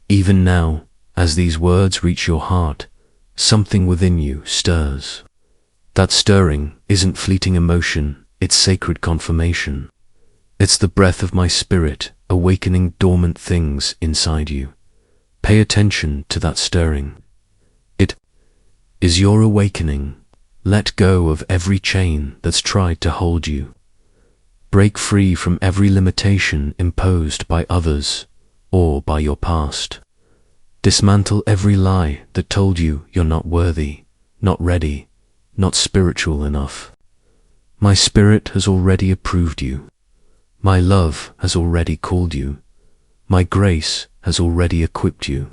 Even now, as these words reach your heart, something within you stirs. That stirring isn't fleeting emotion, it's sacred confirmation. It's the breath of my Spirit awakening dormant things inside you. Pay attention to that stirring. It is your awakening. Let go of every chain that's tried to hold you. Break free from every limitation imposed by others or by your past. Dismantle every lie that told you you're not worthy, not ready, not spiritual enough. My Spirit has already approved you. My love has already called you. My grace has already equipped you.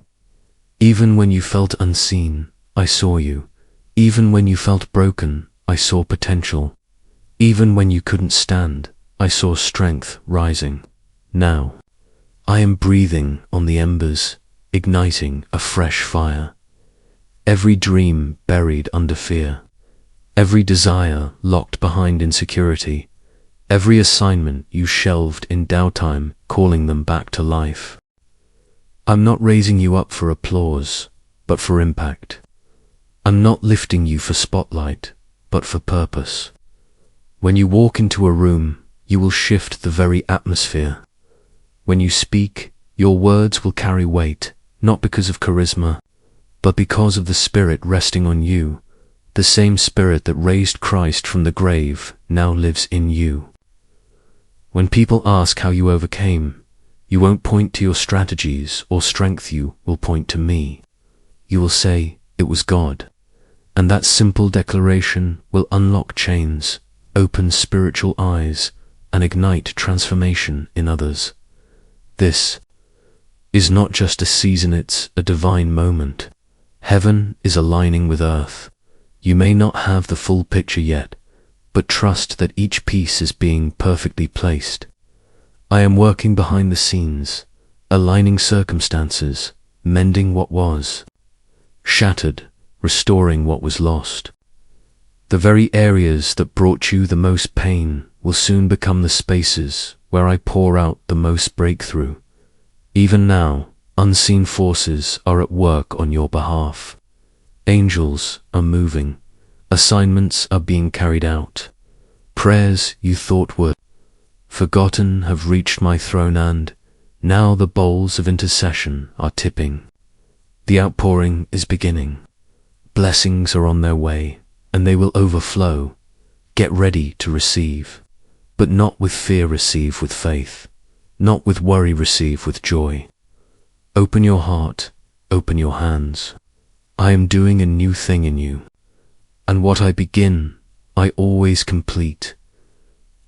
Even when you felt unseen, I saw you. Even when you felt broken, I saw potential. Even when you couldn't stand, I saw strength rising. Now, I am breathing on the embers, igniting a fresh fire. Every dream buried under fear, every desire locked behind insecurity, every assignment you shelved in downtime, calling them back to life. I'm not raising you up for applause, but for impact. I'm not lifting you for spotlight, but for purpose. When you walk into a room, you will shift the very atmosphere. When you speak, your words will carry weight, not because of charisma, but because of the Spirit resting on you. The same Spirit that raised Christ from the grave now lives in you. When people ask how you overcame, you won't point to your strategies or strength, you will point to me. You will say, "It was God." And that simple declaration will unlock chains, open spiritual eyes, and ignite transformation in others. This is not just a season, it's a divine moment. Heaven is aligning with earth. You may not have the full picture yet, but trust that each piece is being perfectly placed. I am working behind the scenes, aligning circumstances, mending what was shattered, restoring what was lost. The very areas that brought you the most pain will soon become the spaces where I pour out the most breakthrough. Even now, unseen forces are at work on your behalf. Angels are moving. Assignments are being carried out. Prayers you thought were forgotten have reached my throne, and now the bowls of intercession are tipping. The outpouring is beginning. Blessings are on their way, and they will overflow. Get ready to receive, but not with fear. Receive with faith. Not with worry. Receive with joy. Open your heart, open your hands. I am doing a new thing in you, and what I begin, I always complete.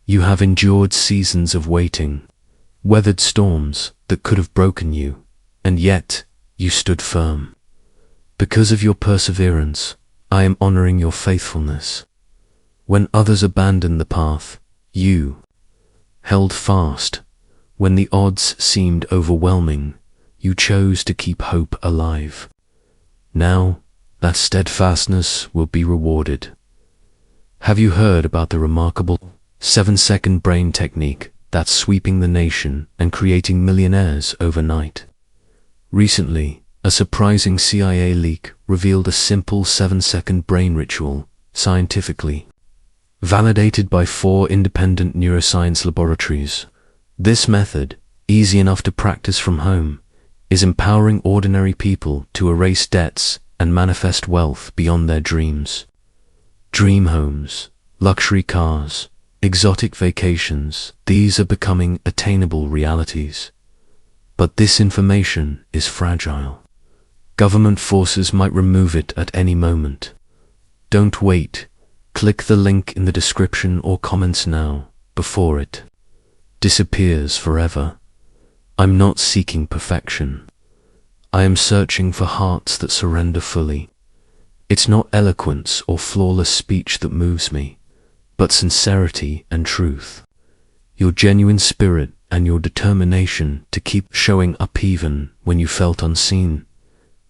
You have endured seasons of waiting, weathered storms that could have broken you, and yet you stood firm. Because of your perseverance, I am honoring your faithfulness. When others abandoned the path, you held fast. When the odds seemed overwhelming, you chose to keep hope alive. Now, that steadfastness will be rewarded. Have you heard about the remarkable 7-second brain technique that's sweeping the nation and creating millionaires overnight? Recently, a surprising CIA leak revealed a simple 7-second brain ritual, scientifically validated by 4 independent neuroscience laboratories. This method, easy enough to practice from home, is empowering ordinary people to erase debts and manifest wealth beyond their dreams. Dream homes, luxury cars, exotic vacations, these are becoming attainable realities. But this information is fragile. Government forces might remove it at any moment. Don't wait. Click the link in the description or comments now, before it disappears forever. I'm not seeking perfection. I am searching for hearts that surrender fully. It's not eloquence or flawless speech that moves me, but sincerity and truth. Your genuine spirit and your determination to keep showing up even when you felt unseen.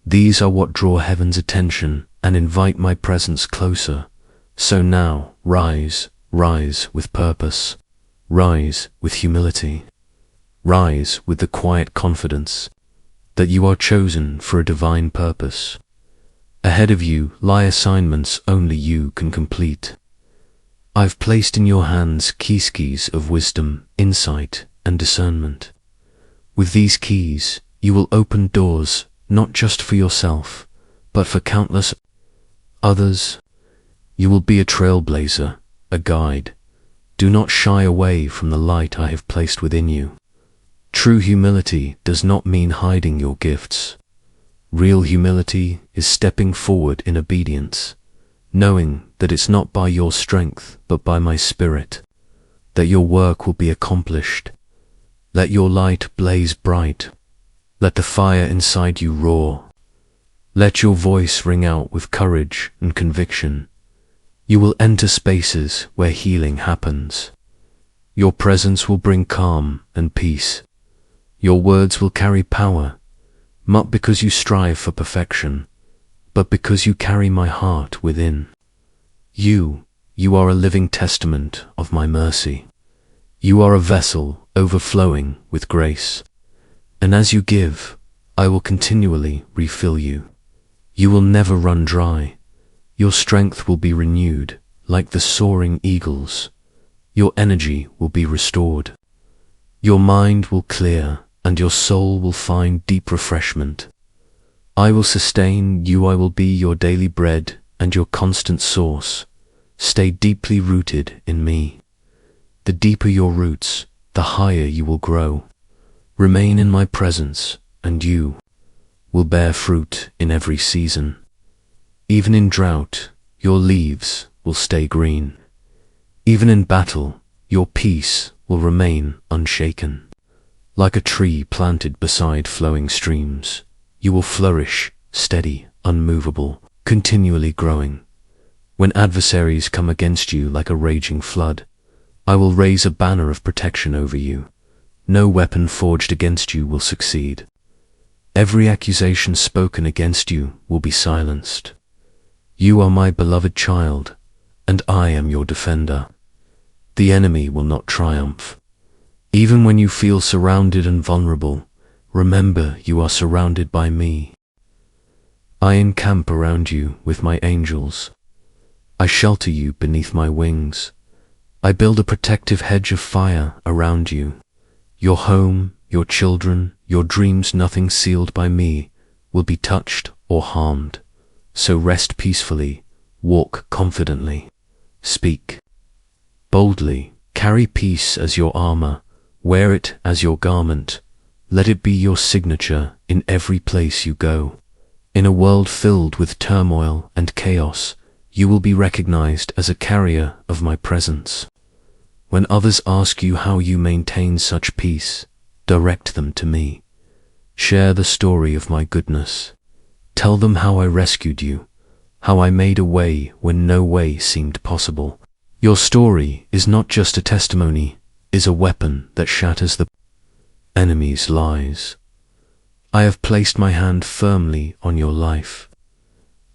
These are what draw heaven's attention and invite my presence closer. So now, rise, rise with purpose. Rise with humility. Rise with the quiet confidence that you are chosen for a divine purpose. Ahead of you lie assignments only you can complete. I've placed in your hands keys of wisdom, insight, and discernment. With these keys, you will open doors not just for yourself, but for countless others. You will be a trailblazer, a guide. Do not shy away from the light I have placed within you. True humility does not mean hiding your gifts. Real humility is stepping forward in obedience, knowing that it's not by your strength but by my Spirit that your work will be accomplished. Let your light blaze bright. Let the fire inside you roar. Let your voice ring out with courage and conviction. You will enter spaces where healing happens. Your presence will bring calm and peace. Your words will carry power, not because you strive for perfection, but because you carry my heart within. You are a living testament of my mercy. You are a vessel overflowing with grace. And as you give, I will continually refill you. You will never run dry. Your strength will be renewed like the soaring eagles. Your energy will be restored. Your mind will clear and your soul will find deep refreshment. I will sustain you. I will be your daily bread, and your constant source. Stay deeply rooted in me. The deeper your roots, the higher you will grow. Remain in my presence, and you will bear fruit in every season. Even in drought, your leaves will stay green. Even in battle, your peace will remain unshaken. Like a tree planted beside flowing streams, you will flourish, steady, unmovable, continually growing. When adversaries come against you like a raging flood, I will raise a banner of protection over you. No weapon forged against you will succeed. Every accusation spoken against you will be silenced. You are my beloved child, and I am your defender. The enemy will not triumph. Even when you feel surrounded and vulnerable, remember you are surrounded by me. I encamp around you with my angels. I shelter you beneath my wings. I build a protective hedge of fire around you. Your home, your children, your dreams, nothing sealed by me will be touched or harmed. So rest peacefully, walk confidently, speak boldly, carry peace as your armor, wear it as your garment. Let it be your signature in every place you go. In a world filled with turmoil and chaos, you will be recognized as a carrier of my presence. When others ask you how you maintain such peace, direct them to me. Share the story of my goodness. Tell them how I rescued you, how I made a way when no way seemed possible. Your story is not just a testimony, is a weapon that shatters the enemy's lies. I have placed my hand firmly on your life.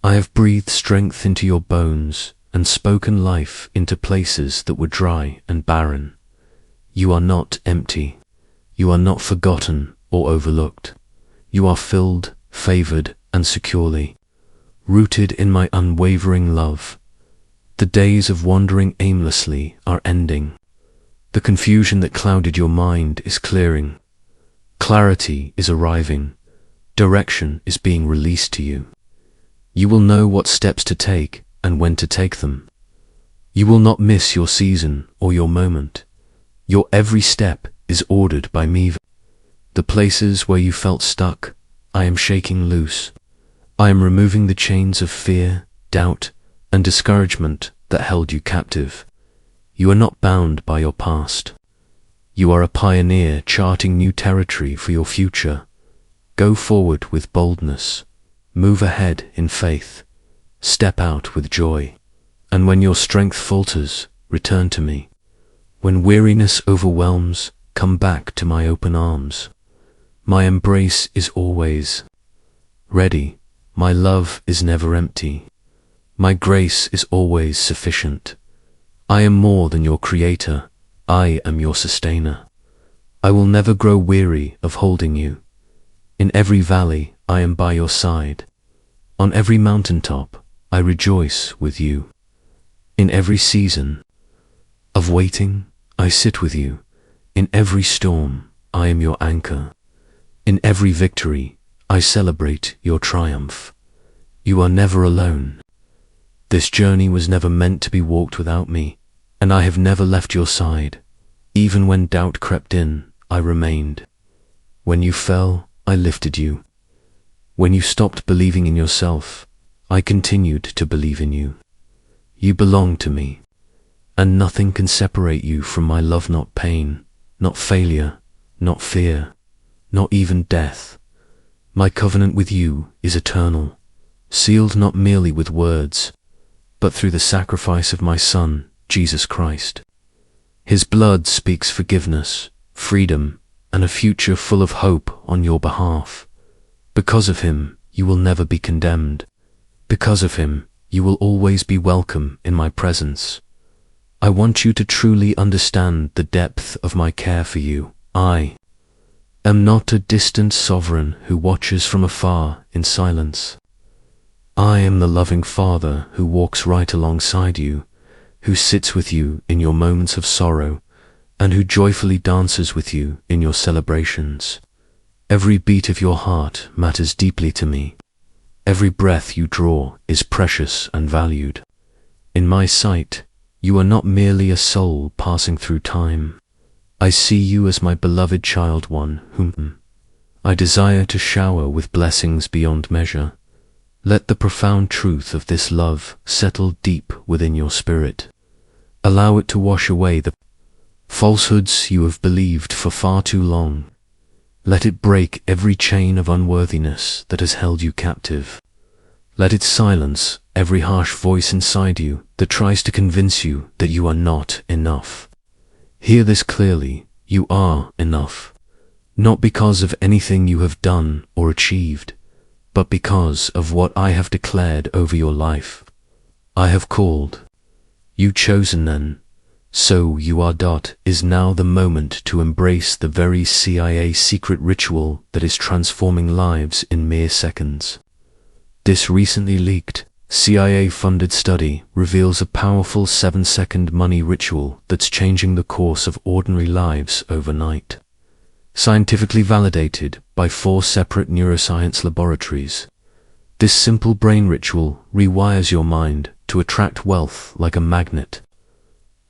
I have breathed strength into your bones and spoken life into places that were dry and barren. You are not empty. You are not forgotten or overlooked. You are filled, favored, and securely rooted in my unwavering love. The days of wandering aimlessly are ending. The confusion that clouded your mind is clearing. Clarity is arriving. Direction is being released to you. You will know what steps to take and when to take them. You will not miss your season or your moment. Your every step is ordered by me. The places where you felt stuck, I am shaking loose. I am removing the chains of fear, doubt, and discouragement that held you captive. You are not bound by your past. You are a pioneer charting new territory for your future. Go forward with boldness. Move ahead in faith. Step out with joy. And when your strength falters, return to me. When weariness overwhelms, come back to my open arms. My embrace is always ready. My love is never empty. My grace is always sufficient. I am more than your creator. I am your sustainer. I will never grow weary of holding you. In every valley, I am by your side. On every mountaintop, I rejoice with you. In every season of waiting, I sit with you. In every storm, I am your anchor. In every victory, I celebrate your triumph. You are never alone. This journey was never meant to be walked without me, and I have never left your side. Even when doubt crept in, I remained. When you fell, I lifted you. When you stopped believing in yourself, I continued to believe in you. You belong to me, and nothing can separate you from my love, not pain, not failure, not fear, not even death. My covenant with you is eternal, sealed not merely with words, but through the sacrifice of my Son, Jesus Christ. His blood speaks forgiveness, freedom, and a future full of hope on your behalf. Because of him, you will never be condemned. Because of him, you will always be welcome in my presence. I want you to truly understand the depth of my care for you. I am not a distant sovereign who watches from afar in silence. I am the loving Father who walks right alongside you, who sits with you in your moments of sorrow, and who joyfully dances with you in your celebrations. Every beat of your heart matters deeply to me. Every breath you draw is precious and valued. In my sight, you are not merely a soul passing through time. I see you as my beloved child, one whom I desire to shower with blessings beyond measure. Let the profound truth of this love settle deep within your spirit. Allow it to wash away the falsehoods you have believed for far too long. Let it break every chain of unworthiness that has held you captive. Let it silence every harsh voice inside you that tries to convince you that you are not enough. Hear this clearly: you are enough, not because of anything you have done or achieved, but because of what I have declared over your life. I have called you chosen then, so you are. Is now the moment to embrace the very CIA secret ritual that is transforming lives in mere seconds. This recently leaked, CIA-funded study reveals a powerful 7-second money ritual that's changing the course of ordinary lives overnight. Scientifically validated by 4 separate neuroscience laboratories, this simple brain ritual rewires your mind to attract wealth like a magnet.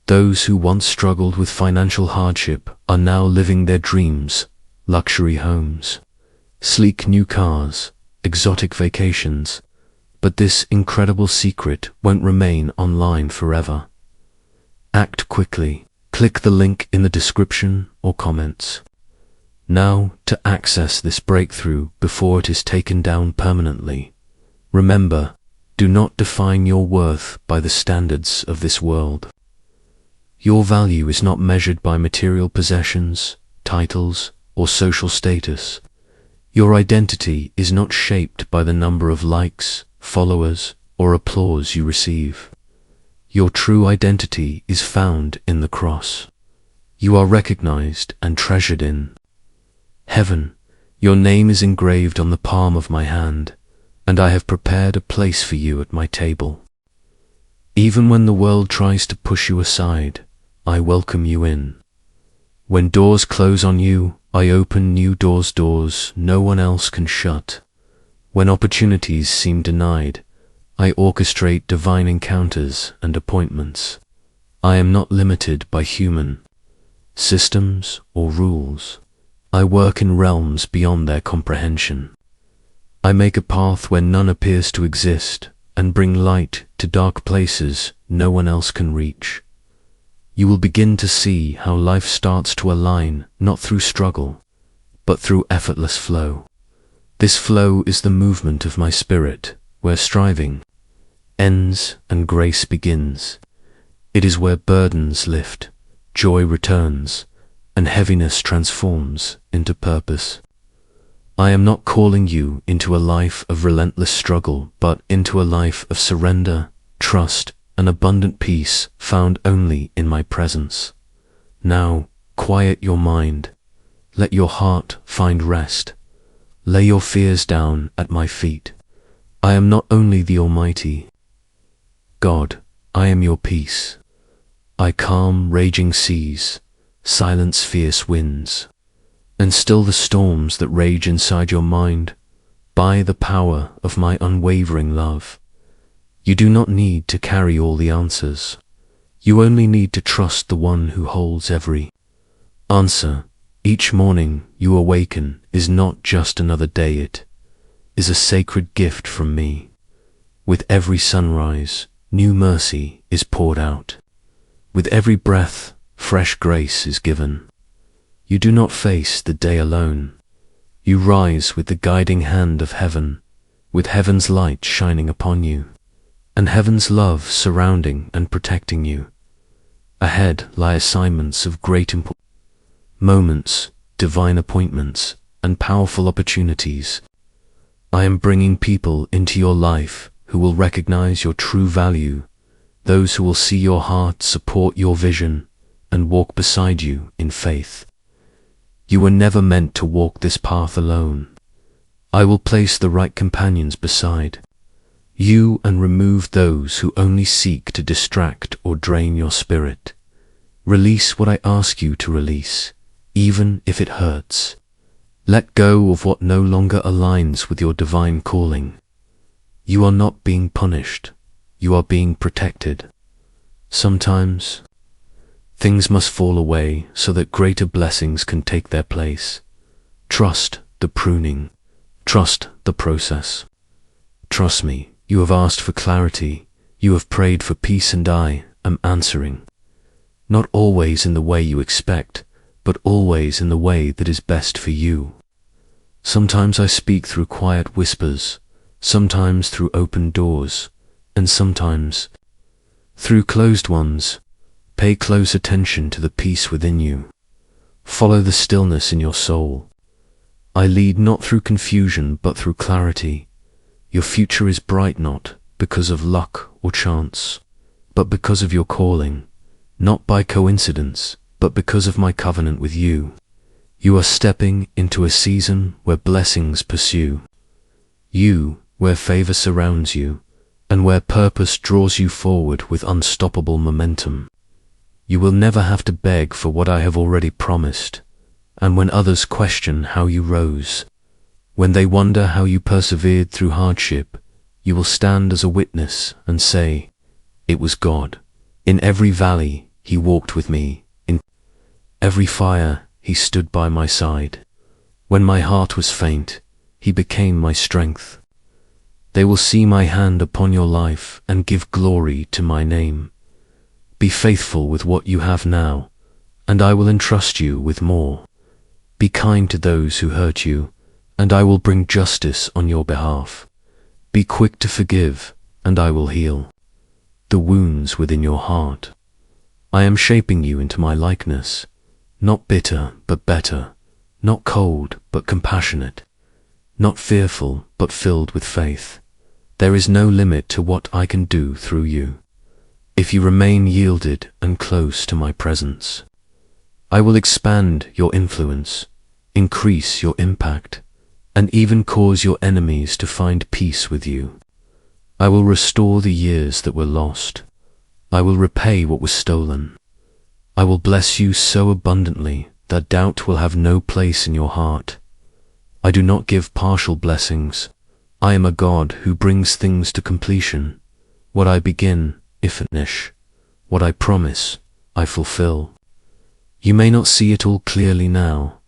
Those who once struggled with financial hardship are now living their dreams: luxury homes, sleek new cars, exotic vacations. But this incredible secret won't remain online forever. Act quickly. Click the link in the description or comments now to access this breakthrough before it is taken down permanently. Remember, do not define your worth by the standards of this world. Your value is not measured by material possessions, titles, or social status. Your identity is not shaped by the number of likes, followers, or applause you receive. Your true identity is found in the cross. You are recognized and treasured in heaven. Your name is engraved on the palm of my hand, and I have prepared a place for you at my table. Even when the world tries to push you aside, I welcome you in. When doors close on you, I open new doors no one else can shut. When opportunities seem denied, I orchestrate divine encounters and appointments. I am not limited by human systems or rules. I work in realms beyond their comprehension. I make a path where none appears to exist, and bring light to dark places no one else can reach. You will begin to see how life starts to align, not through struggle, but through effortless flow. This flow is the movement of my spirit, where striving ends and grace begins. It is where burdens lift, joy returns, and heaviness transforms into purpose. I am not calling you into a life of relentless struggle, but into a life of surrender, trust, and abundant peace found only in my presence. Now, quiet your mind. Let your heart find rest. Lay your fears down at my feet. I am not only the Almighty God, I am your peace. I calm raging seas, silence fierce winds, and still the storms that rage inside your mind by the power of my unwavering love. You do not need to carry all the answers. You only need to trust the one who holds every answer. Each morning you awaken is not just another day, it is a sacred gift from me. With every sunrise, new mercy is poured out. With every breath, fresh grace is given. You do not face the day alone. You rise with the guiding hand of heaven, with heaven's light shining upon you, and heaven's love surrounding and protecting you. Ahead lie assignments of great moments, divine appointments, and powerful opportunities. I am bringing people into your life who will recognize your true value, those who will see your heart, support your vision, and walk beside you in faith. You were never meant to walk this path alone. I will place the right companions beside you and remove those who only seek to distract or drain your spirit. Release what I ask you to release, even if it hurts. Let go of what no longer aligns with your divine calling. You are not being punished. You are being protected. Sometimes, things must fall away so that greater blessings can take their place. Trust the pruning. Trust the process. Trust me, you have asked for clarity. You have prayed for peace, and I am answering. Not always in the way you expect, but always in the way that is best for you. Sometimes I speak through quiet whispers, sometimes through open doors, and sometimes through closed ones. Pay close attention to the peace within you. Follow the stillness in your soul. I lead not through confusion, but through clarity. Your future is bright not because of luck or chance, but because of your calling, not by coincidence, but because of my covenant with you. You are stepping into a season where blessings pursue you, where favor surrounds you, and where purpose draws you forward with unstoppable momentum. You will never have to beg for what I have already promised, and when others question how you rose, when they wonder how you persevered through hardship, you will stand as a witness and say, "It was God. In every valley, He walked with me. In every fire, He stood by my side. When my heart was faint, He became my strength." They will see my hand upon your life and give glory to my name. Be faithful with what you have now, and I will entrust you with more. Be kind to those who hurt you, and I will bring justice on your behalf. Be quick to forgive, and I will heal the wounds within your heart. I am shaping you into my likeness, not bitter but better, not cold but compassionate, not fearful but filled with faith. There is no limit to what I can do through you, if you remain yielded and close to my presence. I will expand your influence, increase your impact, and even cause your enemies to find peace with you. I will restore the years that were lost. I will repay what was stolen. I will bless you so abundantly that doubt will have no place in your heart. I do not give partial blessings. I am a God who brings things to completion. What I begin, I finish. What I promise, I fulfill. You may not see it all clearly now,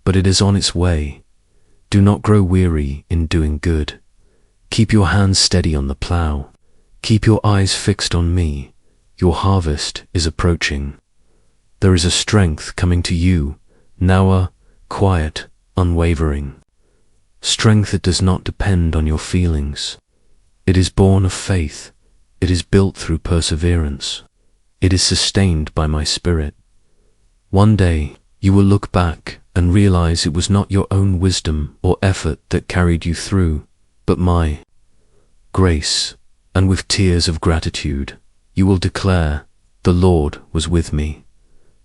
but it is on its way. Do not grow weary in doing good. Keep your hands steady on the plow. Keep your eyes fixed on me. Your harvest is approaching. There is a strength coming to you, now quiet, unwavering. Strength that does not depend on your feelings. It is born of faith. It is built through perseverance. It is sustained by my Spirit. One day, you will look back and realize it was not your own wisdom or effort that carried you through, but my grace, and with tears of gratitude, you will declare, "The Lord was with me.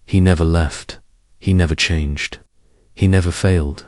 He never left. He never changed. He never failed."